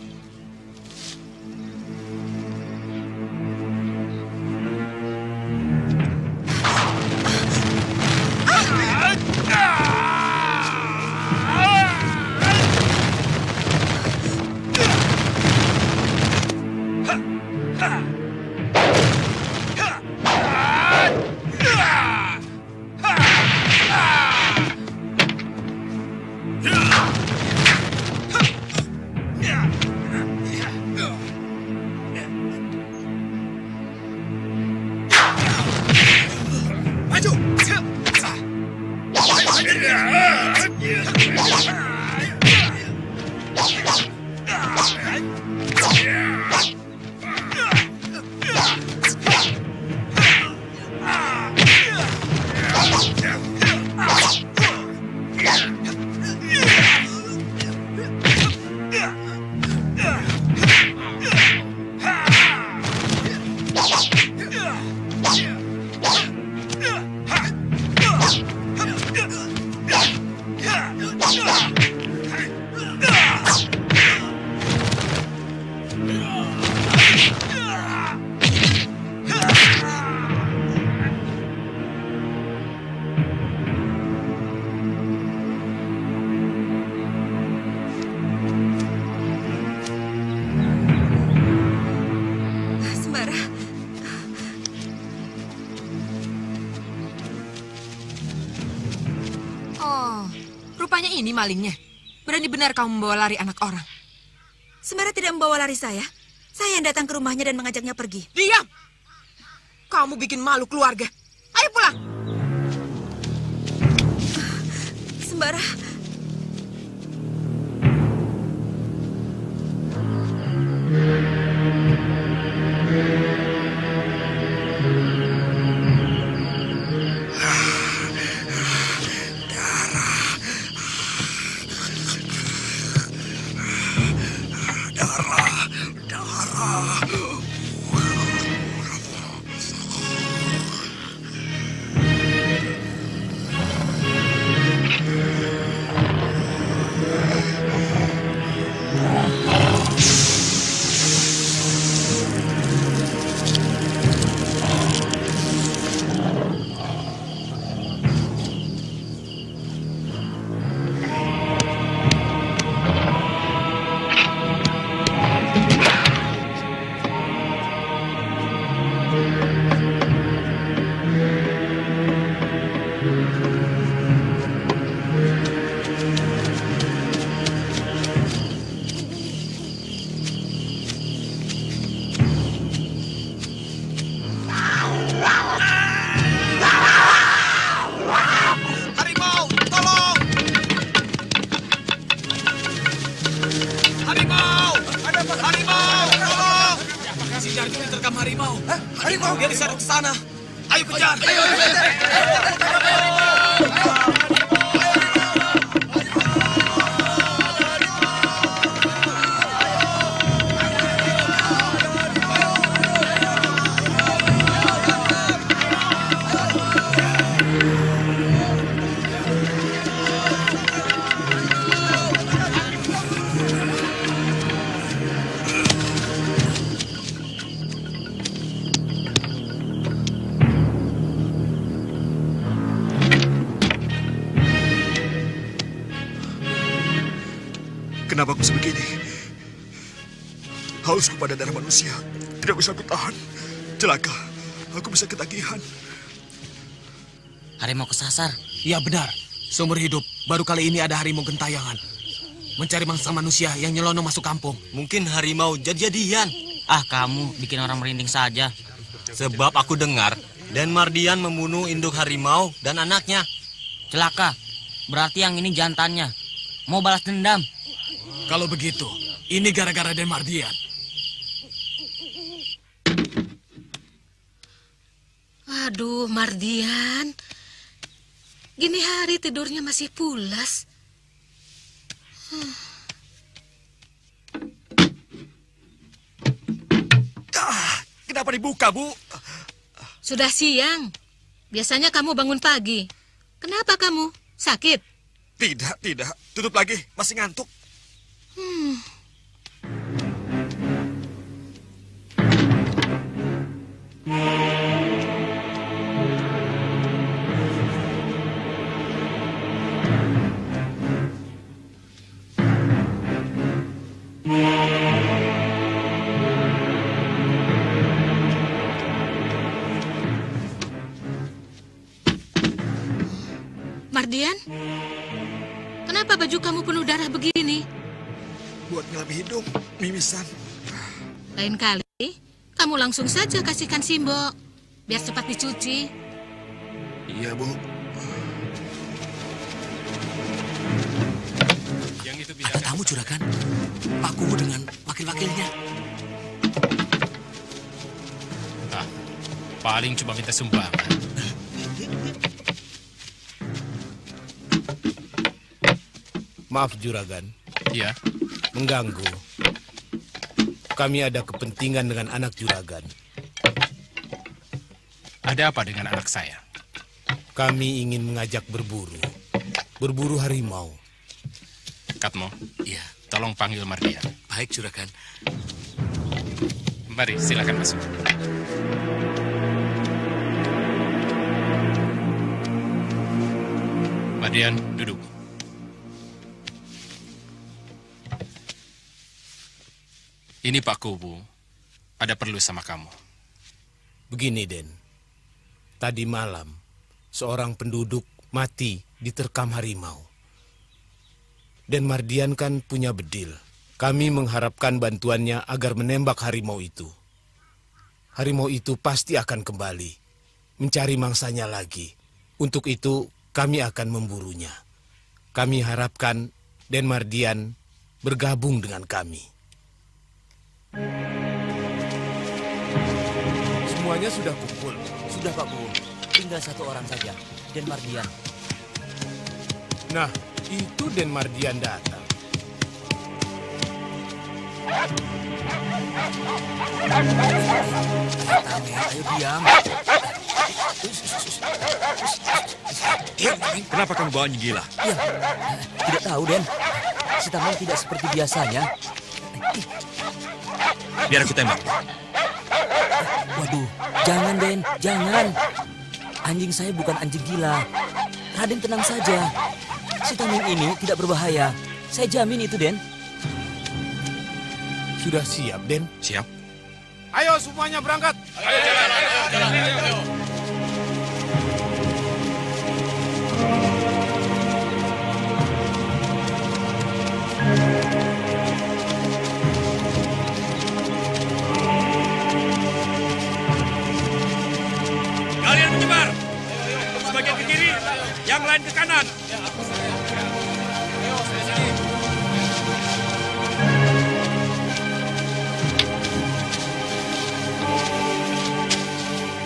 Ini malingnya. Berani benar kamu membawa lari anak orang. Sembara tidak membawa lari saya. Saya yang datang ke rumahnya dan mengajaknya pergi. Diam! Kamu bikin malu keluarga. Ayo pulang! Sembara... Dia diseret ke sana. Ayo kejar. Kenapa aku sebegini? Hausku pada darah manusia. Tidak bisa kutahan. Celaka. Aku bisa ketagihan. Harimau kesasar. Iya benar. Seumur hidup, baru kali ini ada harimau gentayangan. Mencari mangsa manusia yang nyelonong masuk kampung. Mungkin harimau jadi-jadian. Ah, kamu bikin orang merinding saja. Sebab aku dengar Dan Mardian membunuh induk harimau dan anaknya. Celaka. Berarti yang ini jantannya. Mau balas dendam. Kalau begitu, ini gara-gara Dan Mardian. Aduh, Mardian. Gini hari tidurnya masih pulas. Kenapa dibuka, Bu? Sudah siang. Biasanya kamu bangun pagi. Kenapa kamu? Sakit? Tidak. Tutup lagi. Masih ngantuk. Mardian, kenapa baju kamu penuh darah begini? Buat ngelami hidung, mimisan. Lain kali, kamu langsung saja kasihkan Simbo, biar cepat dicuci. Iya, Bu. Yang itu bisa Ada tamu juragan. Pak Kuwu dengan wakil-wakilnya. Ah, paling cuma minta sumbangan. Maaf juragan. Iya. Mengganggu. Kami ada kepentingan dengan anak juragan. Ada apa dengan anak saya? Kami ingin mengajak berburu. Berburu harimau. Katmo. Iya. Tolong panggil Mardian. Baik, juragan. Mari, silakan masuk. Mardian, duduk. Ini Pak Kuwu, ada perlu sama kamu. Begini, Den. Tadi malam, seorang penduduk mati diterkam harimau. Dan Mardian kan punya bedil. Kami mengharapkan bantuannya agar menembak harimau itu. Harimau itu pasti akan kembali, mencari mangsanya lagi. Untuk itu, kami akan memburunya. Kami harapkan Den Mardian bergabung dengan kami. Semuanya sudah kumpul. Sudah, Pak Kuwu. Tinggal satu orang saja, Den Mardian. Nah, itu Den Mardian datang. Ayo diam. Kenapa kamu bawa gila? Ya, tidak tahu, Den. Si Tameng tidak seperti biasanya. Biar aku tembak. Waduh, jangan, Den. Jangan. Anjing saya bukan anjing gila. Raden tenang saja. Si Tameng ini tidak berbahaya. Saya jamin itu, Den. Sudah siap, Den? Siap. Ayo semuanya berangkat. Ayo jalan. Kalian menyebar. Sebagian ke kiri, yang lain ke kanan.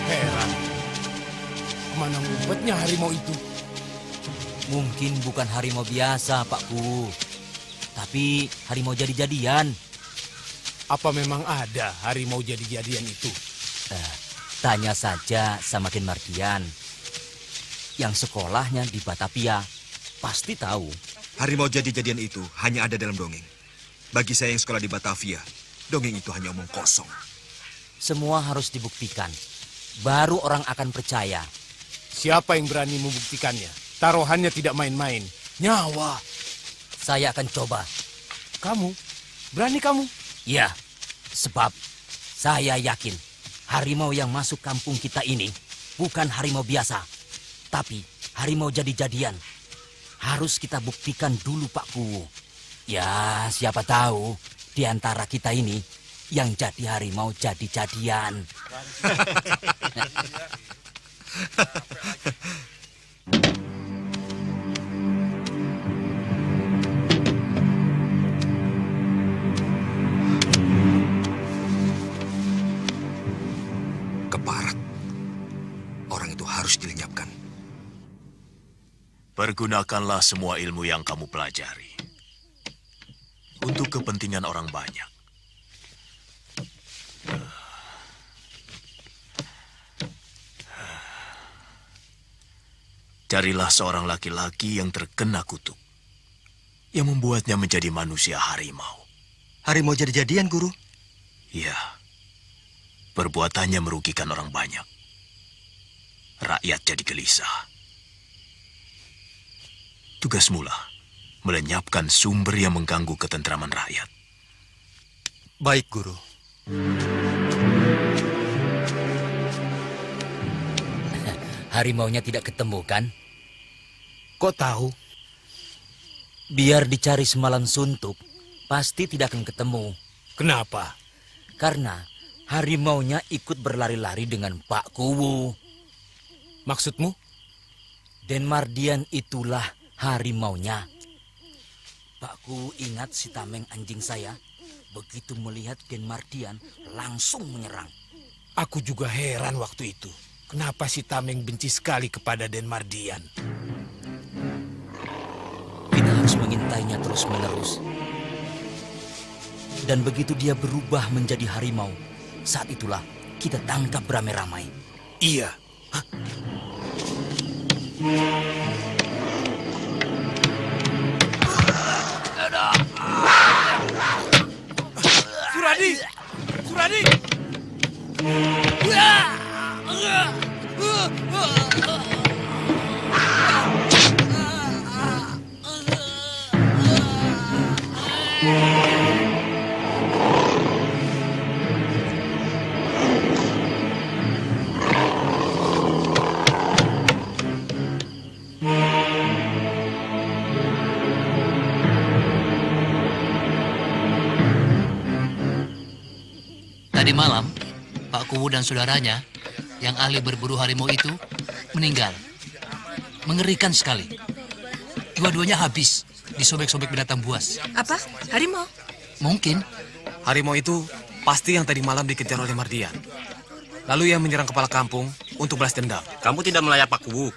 Heran. Kemana ngumpetnya harimau itu? Mungkin bukan harimau biasa, Pak Kuwu. Tapi harimau jadi-jadian. Apa memang ada harimau jadi-jadian itu? Tanya saja sama Den Mardian. Yang sekolahnya di Batavia. Pasti tahu. Harimau jadi-jadian itu hanya ada dalam dongeng. Bagi saya yang sekolah di Batavia, dongeng itu hanya omong kosong. Semua harus dibuktikan. Baru orang akan percaya. Siapa yang berani membuktikannya? Taruhannya tidak main-main. Nyawa. Saya akan coba. Kamu? Berani kamu? Ya, sebab saya yakin harimau yang masuk kampung kita ini bukan harimau biasa, tapi harimau jadi-jadian. Harus kita buktikan dulu, Pak Kuwu. Ya, siapa tahu di antara kita ini yang jadi harimau jadi-jadian. Keparat. Orang itu harus dilenyapkan. Pergunakanlah semua ilmu yang kamu pelajari untuk kepentingan orang banyak. Carilah seorang laki-laki yang terkena kutuk, yang membuatnya menjadi manusia harimau. Harimau jadi-jadian, Guru? Iya. Perbuatannya merugikan orang banyak. Rakyat jadi gelisah. Tugasmu lah melenyapkan sumber yang mengganggu ketentraman rakyat. Baik, Guru. Harimaunya tidak ketemu, kan? Kok tahu? Biar dicari semalam suntuk, pasti tidak akan ketemu. Kenapa? Karena harimaunya ikut berlari-lari dengan Pak Kuwu. Maksudmu? Den Mardian itulah harimaunya. Pak Kuwu ingat si Tameng anjing saya. Begitu melihat Den Mardian, langsung menyerang. Aku juga heran waktu itu. Kenapa si Tameng benci sekali kepada Den Mardian? Kita harus mengintainya terus-menerus. Dan begitu dia berubah menjadi harimau, saat itulah kita tangkap beramai-ramai. Iya. Hah? Suradi! Suradi! Tadi malam, Pak Kuwu dan saudaranya yang ahli berburu harimau itu meninggal. Mengerikan sekali. Dua-duanya habis disobek-sobek binatang buas. Apa? Harimau? Mungkin. Harimau itu pasti yang tadi malam dikejar oleh Mardian. Lalu ia menyerang kepala kampung untuk balas dendam. Kamu tidak melayak Pak Kuwu?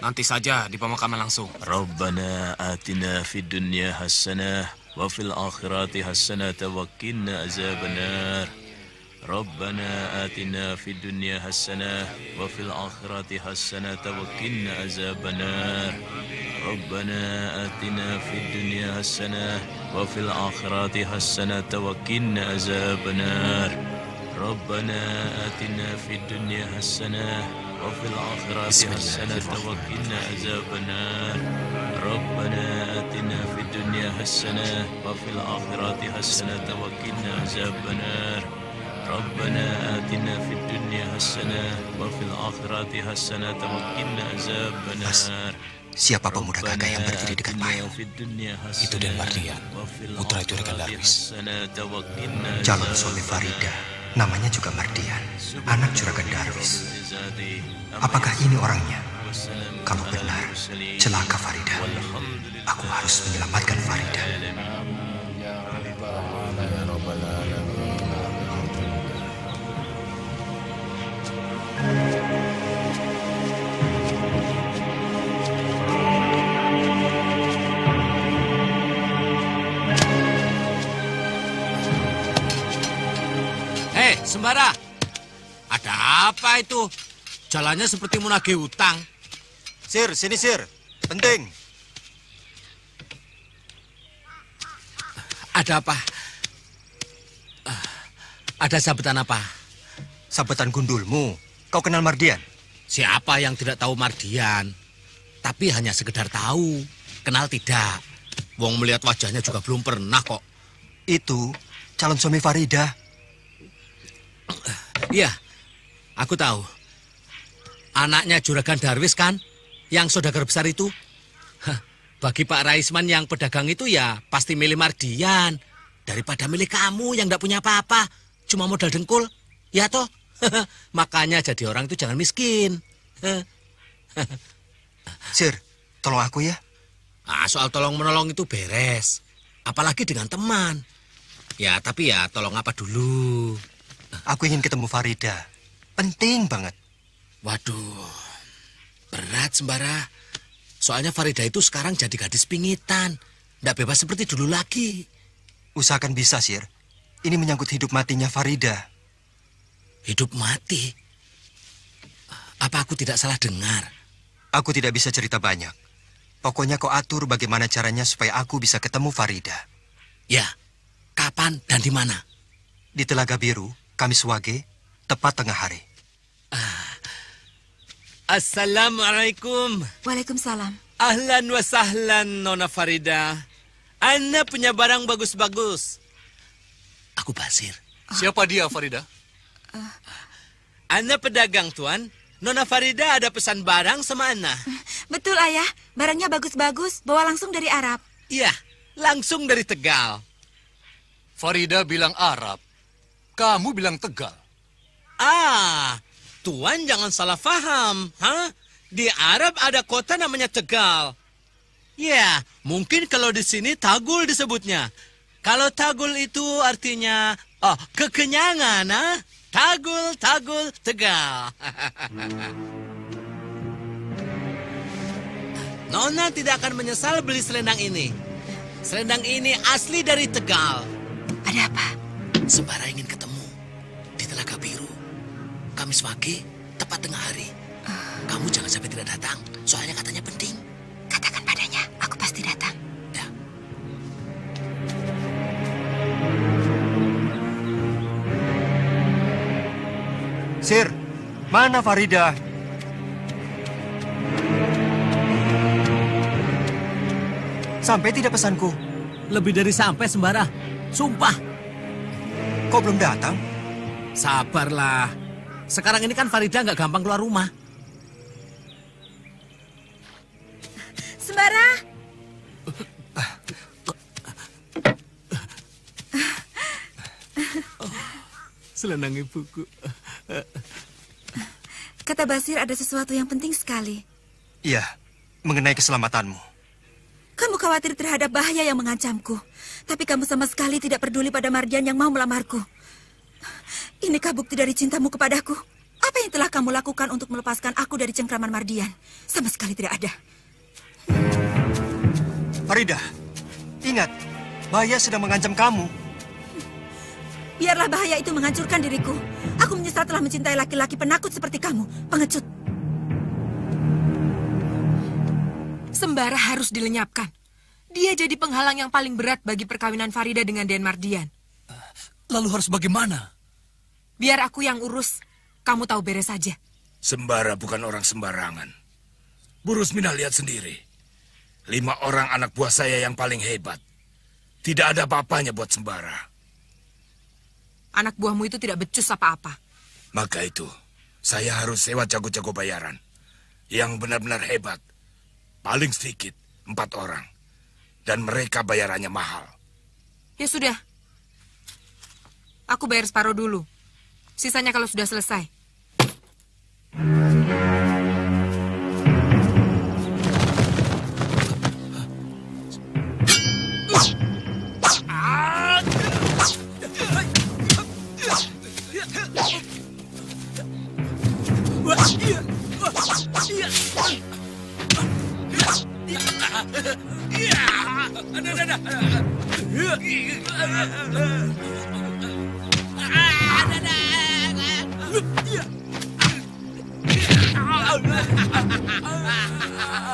Nanti saja di pemakaman langsung. Rabbana atina fid dunya hasanah wa fil akhirati hasanah wa qina azabannar. ربنا آتنا في الدنيا حسنة وفي الآخرة حسنة وقنا عذاب النار ربنا آتنا في الدنيا حسنة وفي الآخرة حسنة وقنا عذاب النار ربنا آتنا في الدنيا حسنة وفي الآخرة حسنة وقنا عذاب النار ربنا آتنا في الدنيا حسنة وفي الآخرة حسنة وقنا عذاب النار ربنا آتنا في الدنيا حسنة وفي الآخرة حسنة وقنا عذاب النار. Siapa pemuda gagah yang berdiri dekat payung? Itu Den Mardian, putra Juragan Darwis. Calon suami Farida, namanya juga Mardian, anak Juragan Darwis. Apakah ini orangnya? Kalau benar, celaka Farida. Aku harus menyelamatkan Farida. Hei, Sembara. Ada apa itu? Jalannya seperti menagih utang. Sir, sini Sir. Penting. Ada apa? Ada sabetan apa? Sabetan gundulmu. Kau kenal Mardian? Siapa yang tidak tahu Mardian? Tapi hanya sekedar tahu. Kenal tidak. Wong melihat wajahnya juga belum pernah kok. Itu calon suami Farida. Iya, aku tahu. Anaknya Juragan Darwis kan, yang saudagar besar itu. Bagi Pak Raisman yang pedagang itu ya pasti milih Mardian. Daripada milih kamu yang gak punya apa-apa. Cuma modal dengkul. Ya toh? Makanya jadi orang itu jangan miskin. Sir, tolong aku ya. Soal tolong-menolong itu beres. Apalagi dengan teman. Ya, tapi ya tolong apa dulu. Aku ingin ketemu Farida. Penting banget. Waduh, berat Sembara. Soalnya Farida itu sekarang jadi gadis pingitan. Nggak bebas seperti dulu lagi. Usahakan bisa, Sir. Ini menyangkut hidup matinya Farida. Hidup mati? Apa aku tidak salah dengar? Aku tidak bisa cerita banyak. Pokoknya kau atur bagaimana caranya supaya aku bisa ketemu Farida. Ya, kapan dan di mana? Di Telaga Biru, Kamis Wage, tepat tengah hari. Assalamualaikum. Waalaikumsalam. Ahlan wa sahlan, Nona Farida. Ana punya barang bagus-bagus. Aku Basir. Siapa dia, Farida? Ana pedagang, Tuan. Nona Farida ada pesan barang sama Ana. Betul, Ayah. Barangnya bagus-bagus. Bawa langsung dari Arab. Iya, langsung dari Tegal. Farida bilang Arab. Kamu bilang Tegal. Tuan jangan salah paham. Di Arab ada kota namanya Tegal. Ya, mungkin kalau di sini Tagul disebutnya. Kalau Tagul itu artinya kekenyangan, Tagul, Tegal. Nona tidak akan menyesal beli selendang ini. Selendang ini asli dari Tegal. Ada apa? Sembara ingin ketemu di Telaga Biru. Kamis Wage, tepat tengah hari. Kamu jangan sampai tidak datang, soalnya katanya penting. Katakan padanya, aku pasti datang. Ya. Sir, mana Farida? Sampai tidak pesanku? Lebih dari sampai, Sembara. Sumpah. Kok belum datang? Sabarlah. Sekarang ini kan Farida nggak gampang keluar rumah. Sembara! Selendang ibuku. Kata Basir ada sesuatu yang penting sekali. Iya, mengenai keselamatanmu. Kamu khawatir terhadap bahaya yang mengancamku. Tapi kamu sama sekali tidak peduli pada Mardian yang mau melamarku. Inikah bukti dari cintamu kepadaku? Apa yang telah kamu lakukan untuk melepaskan aku dari cengkraman Mardian? Sama sekali tidak ada. Farida, ingat, bahaya sedang mengancam kamu. Biarlah bahaya itu menghancurkan diriku. Aku menyesal telah mencintai laki-laki penakut seperti kamu, pengecut. Sembara harus dilenyapkan. Dia jadi penghalang yang paling berat bagi perkawinan Farida dengan Den Mardian. Lalu harus bagaimana? Biar aku yang urus. Kamu tahu beres saja. Sembara bukan orang sembarangan. Bu Rusmina lihat sendiri. 5 orang anak buah saya yang paling hebat. Tidak ada apa-apanya buat Sembara. Anak buahmu itu tidak becus apa-apa. Maka itu, saya harus sewa jago-jago bayaran. Yang benar-benar hebat. Paling sedikit 4 orang. Dan mereka bayarannya mahal. Ya sudah. Aku bayar separuh dulu. Sisanya kalau sudah selesai.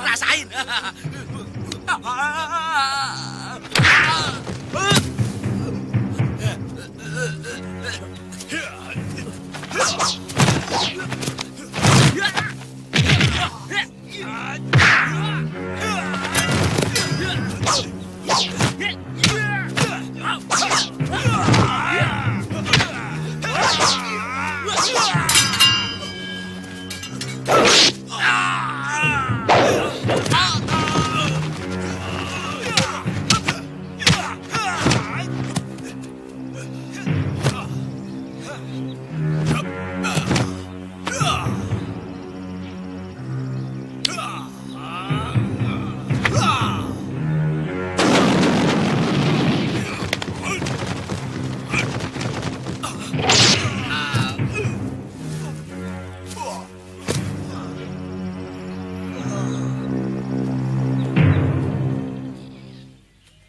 Rasain.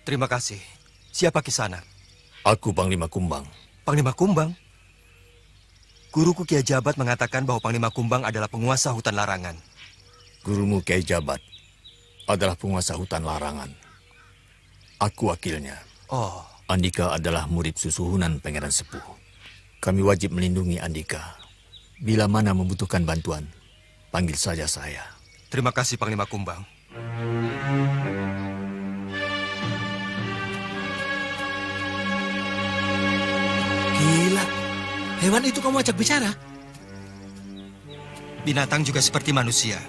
Terima kasih. Siapa Kisanak? Aku Panglima Kumbang. Panglima Kumbang? Guruku Kiai Jabat mengatakan bahwa Panglima Kumbang adalah penguasa hutan larangan. Gurumu Kiai Jabat adalah penguasa hutan larangan. Aku wakilnya. Oh. Andika adalah murid susuhunan Pangeran Sepuh. Kami wajib melindungi Andika. Bila mana membutuhkan bantuan, panggil saja saya. Terima kasih Panglima Kumbang. Gila, hewan itu kamu ajak bicara? Binatang juga seperti manusia,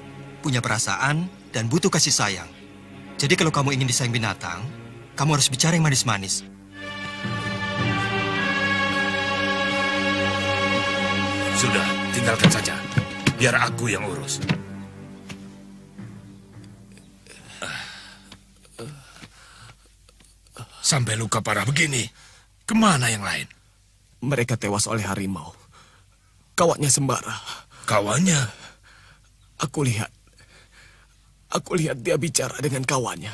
punya perasaan dan butuh kasih sayang. Jadi kalau kamu ingin disayang binatang, kamu harus bicara yang manis-manis. Sudah, tinggalkan saja. Biar aku yang urus. Sampai luka parah begini, kemana yang lain? Mereka tewas oleh harimau. Kawannya Sembara. Kawannya? Aku lihat dia bicara dengan kawannya.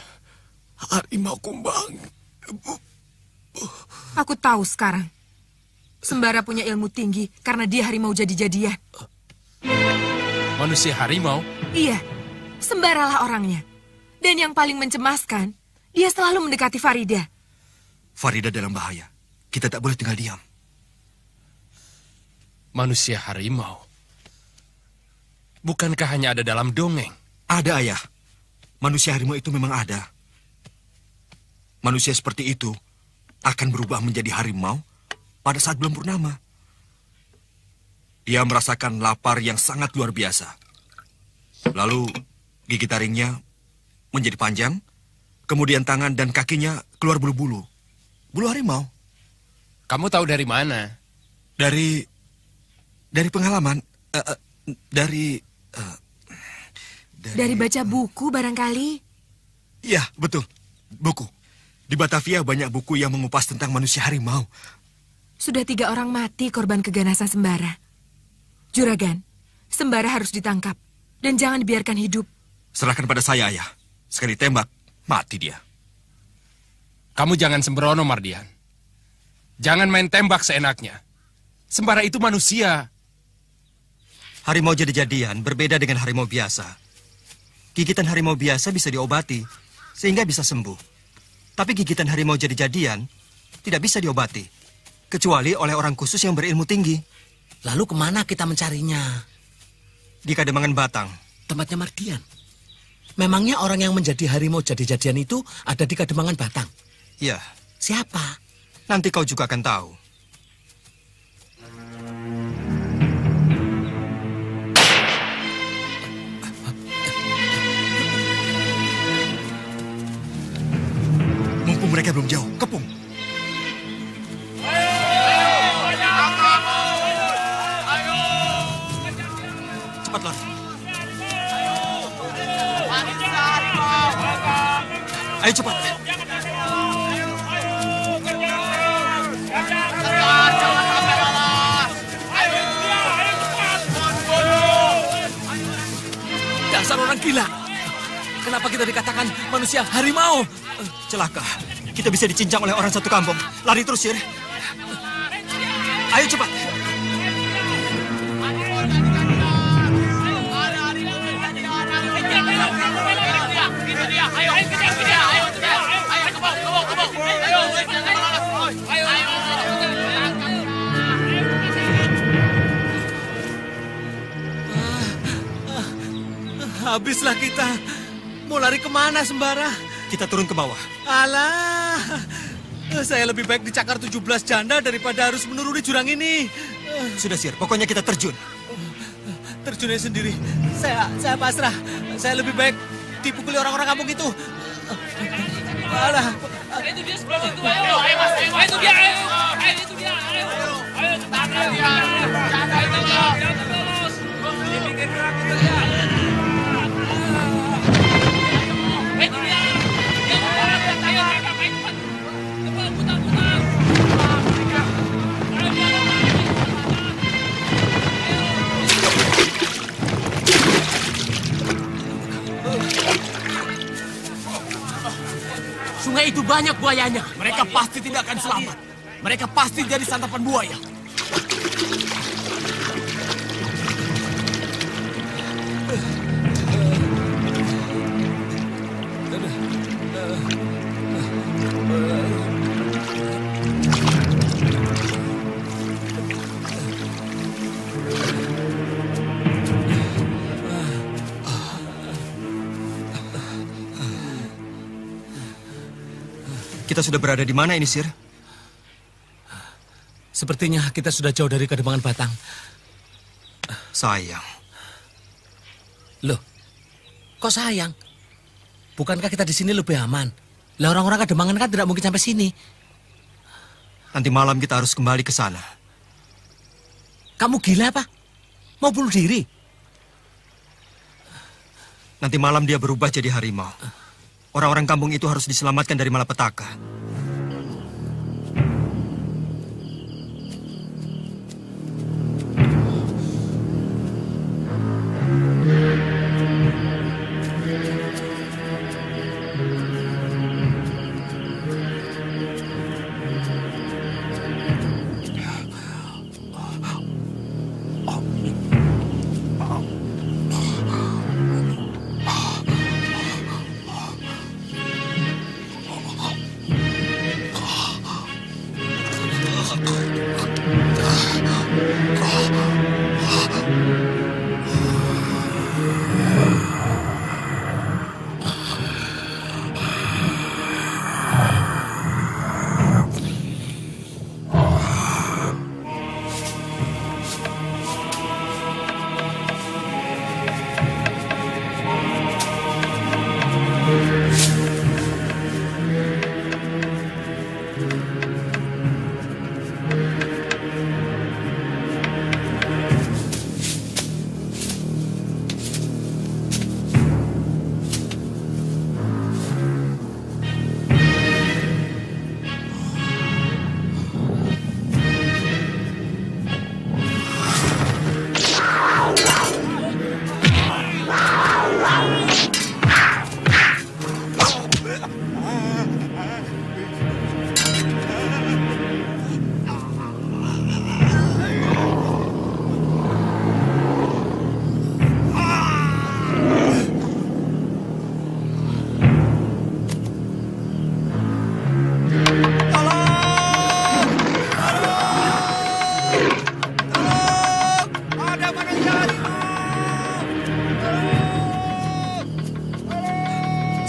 Harimau Kumbang. Aku tahu sekarang. Sembara punya ilmu tinggi karena dia harimau jadi-jadian. Manusia harimau? Iya, Sembaralah orangnya. Dan yang paling mencemaskan, dia selalu mendekati Farida. Farida dalam bahaya. Kita tak boleh tinggal diam. Manusia harimau? Bukankah hanya ada dalam dongeng? Ada, Ayah. Manusia harimau itu memang ada. Manusia seperti itu akan berubah menjadi harimau pada saat bulan purnama. Dia merasakan lapar yang sangat luar biasa. Lalu gigi taringnya menjadi panjang, kemudian tangan dan kakinya keluar bulu-bulu. Bulu harimau. Kamu tahu dari mana? Dari pengalaman. Dari baca buku barangkali? Iya, betul. Buku. Di Batavia banyak buku yang mengupas tentang manusia harimau. Sudah 3 orang mati korban keganasan Sembara. Juragan, Sembara harus ditangkap. Dan jangan dibiarkan hidup. Serahkan pada saya, Ayah. Sekali tembak, mati dia. Kamu jangan sembrono, Mardian. Jangan main tembak seenaknya. Sembara itu manusia. Harimau jadi-jadian berbeda dengan harimau biasa. Gigitan harimau biasa bisa diobati, sehingga bisa sembuh. Tapi gigitan harimau jadi-jadian tidak bisa diobati, kecuali oleh orang khusus yang berilmu tinggi. Lalu kemana kita mencarinya? Di Kademangan Batang. Tempatnya Mardian. Memangnya orang yang menjadi harimau jadi-jadian itu ada di Kademangan Batang? Iya. Siapa? Nanti kau juga akan tahu. Mumpung mereka belum jauh, kepung. Cepat, Lord. Ayo cepat. Dasar orang gila. Kenapa kita dikatakan manusia harimau? Celaka. Kita bisa dicincang oleh orang satu kampung. Lari terus, Sir. Ayo cepat. Habislah kita. Mau lari kemana, Sembara? Kita turun ke bawah. Alah, saya lebih baik dicakar 17 janda daripada harus menuruni jurang ini. Sudah, Sir. Pokoknya kita terjun. Terjunnya sendiri. Saya pasrah. Saya lebih baik dipukuli orang-orang kampung itu. Alah. Itu dia sebelah situ. Ayo, Mas. Ayo, itu dia. Ayo, itu dia. Ayo. Ayo, cepat. Ayo, terus. Di pinggir jurang itu ya. Itu dia. Ayo, cepat. Putar. Sungai itu banyak buayanya. Mereka pasti tidak akan selamat. Mereka pasti jadi santapan buaya. Kita sudah berada di mana ini, Sir? Sepertinya kita sudah jauh dari Kademangan Batang. Sayang. Loh, kok sayang? Bukankah kita di sini lebih aman? Lah orang-orang Kademangan kan tidak mungkin sampai sini. Nanti malam kita harus kembali ke sana. Kamu gila apa? Mau bunuh diri? Nanti malam dia berubah jadi harimau. Orang-orang kampung itu harus diselamatkan dari malapetaka.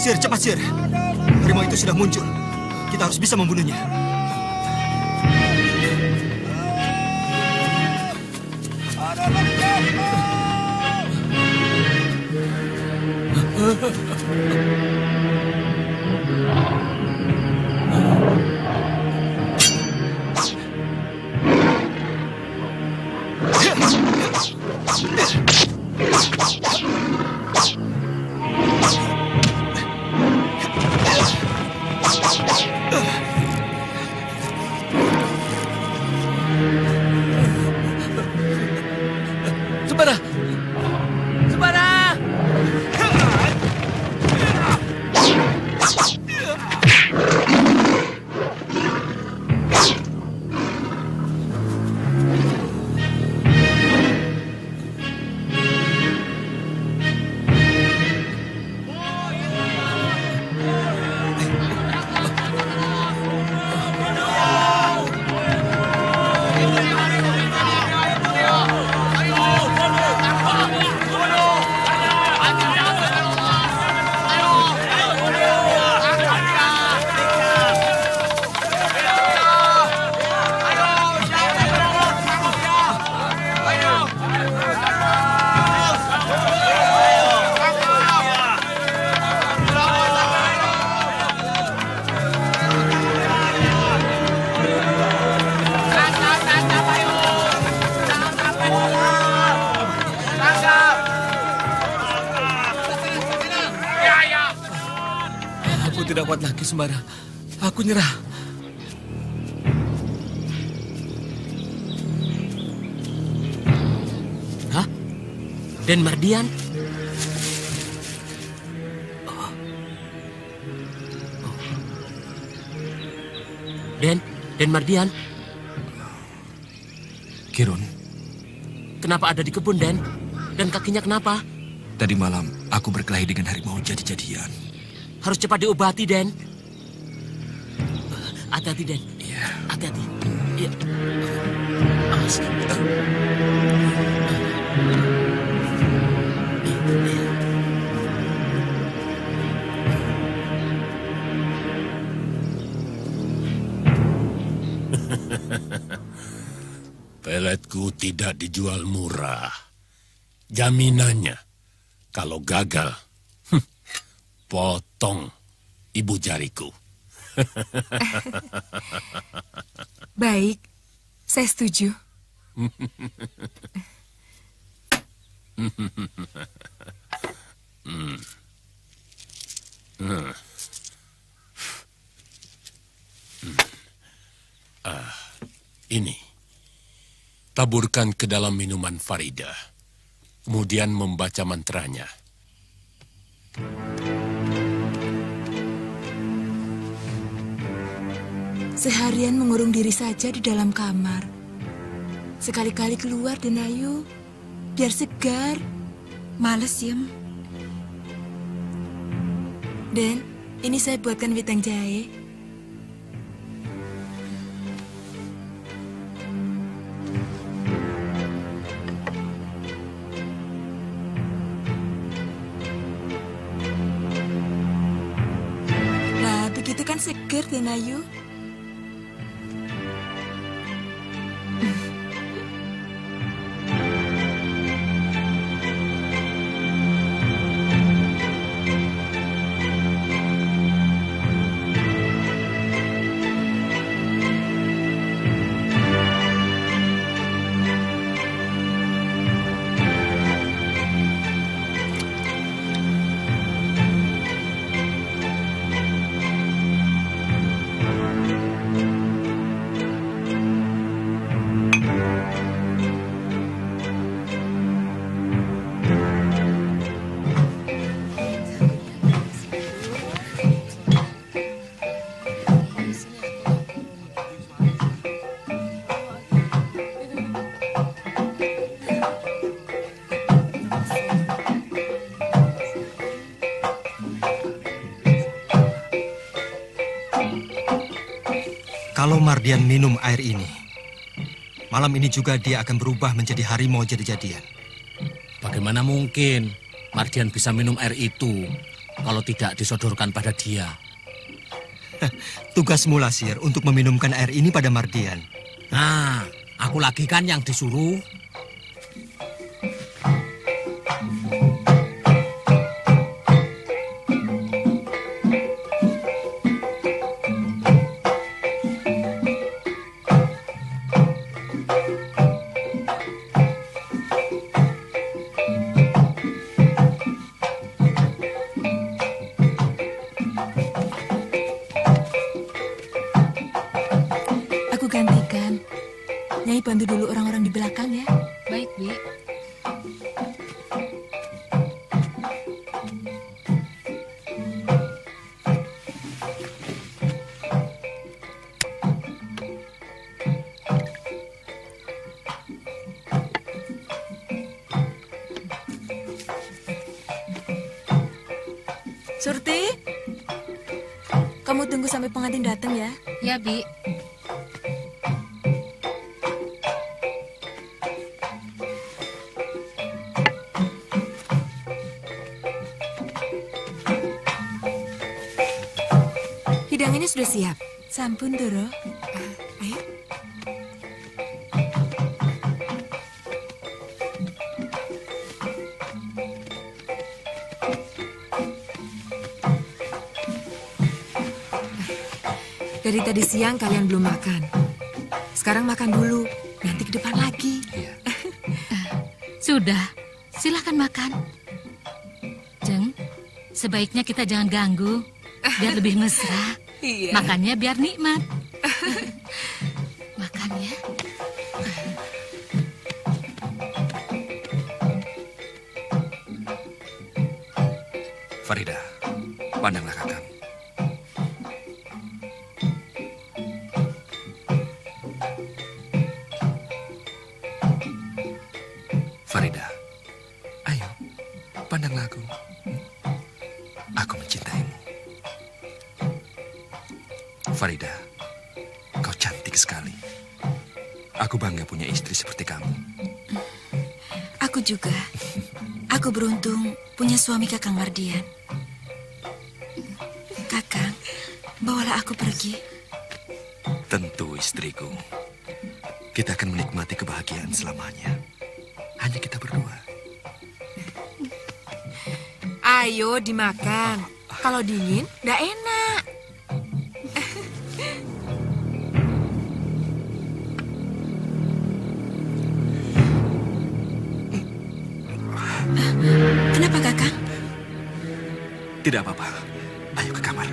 Sir, cepat Sir. Harimau itu sudah muncul. Kita harus bisa membunuhnya. Sembara! Sembara! Aku tidak kuat lagi, Sembara. Aku nyerah. Hah? Den Mardian? Den Mardian. Kirun. Kenapa ada di kebun, Den? Dan kakinya kenapa? Tadi malam aku berkelahi dengan harimau jadi-jadian. Harus cepat diobati, Den. Hati-hati, Den. Iya. Hati-hati. Iya. Awas. Peletku tidak dijual murah. Jaminannya, kalau gagal, potong ibu jariku. Baik, saya setuju. Ini, taburkan ke dalam minuman Farida, kemudian membaca mantranya. Seharian mengurung diri saja di dalam kamar. Sekali-kali keluar, Denayu, biar segar. Males, Yem. Den, ini saya buatkan wedang jahe. Nah, begitu kan segar, Denayu. Kalau Mardian minum air ini, malam ini juga dia akan berubah menjadi harimau jadi-jadian. Bagaimana mungkin Mardian bisa minum air itu kalau tidak disodorkan pada dia? Tugasmu, Lasir, untuk meminumkan air ini pada Mardian. Nah, aku lagi kan yang disuruh. Aku gantikan. Nyai bantu dulu orang-orang di belakang ya. Baik, Bi. Surti, kamu tunggu sampai pengantin datang ya. Ya, Bi. Hidangannya sudah siap. Sampun, Doro. Ayo. Dari tadi siang kalian belum makan. Sekarang makan dulu. Nanti ke depan lagi. Sudah, silahkan makan. Jeng, sebaiknya kita jangan ganggu, biar lebih mesra. Iya. Makannya biar nikmat. Makan ya. Farida, pandanglah kakak. Farida, kau cantik sekali. Aku bangga punya istri seperti kamu. Aku juga. Aku beruntung punya suami Kakang Mardian. Kakang, bawalah aku pergi. Tentu istriku. Kita akan menikmati kebahagiaan selamanya. Hanya kita berdua. Ayo dimakan. Kalau dingin, nggak enak. Kenapa, Kakang? Tidak apa-apa. Ayo ke kamar.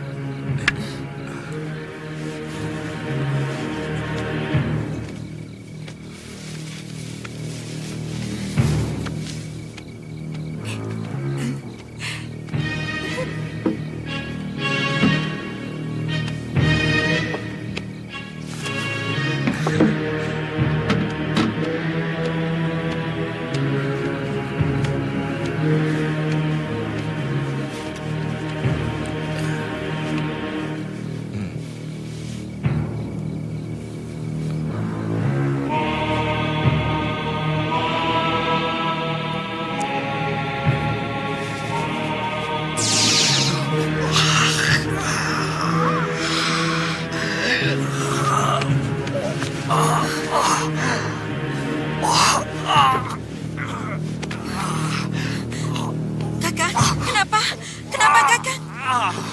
Kakang, kenapa? Kenapa, Kakang?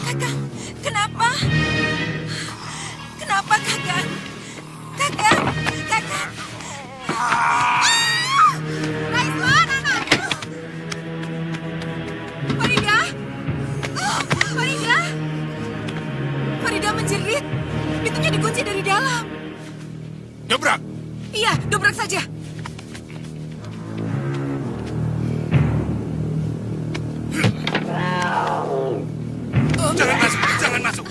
Kakang, kenapa? Kenapa, Kakang? Kakang, Kakang. Raisman, anakku. Farida. Farida. Farida menjerit. Pintunya dikunci dari dalam. Dobrak. Iya, dobrak saja. Jangan masuk, jangan masuk.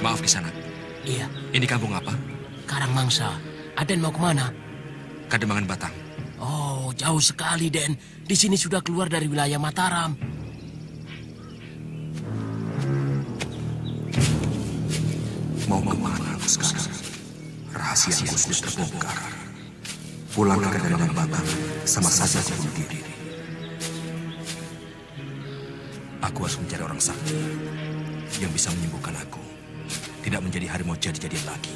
Maaf Kisanak. Iya. Ini kampung apa? Karangmangsa. Aden mau kemana? Kademangan Batang. Oh, jauh sekali, Den. Di sini sudah keluar dari wilayah Mataram. Mau kemana aku sekarang? Rahasia aku sudah terbongkar. Pulang ke Kademangan Batang sama saja aku bunuh diri. Aku harus mencari orang sakti yang bisa menyembuhkan aku. Tidak menjadi harimau jadi-jadian lagi.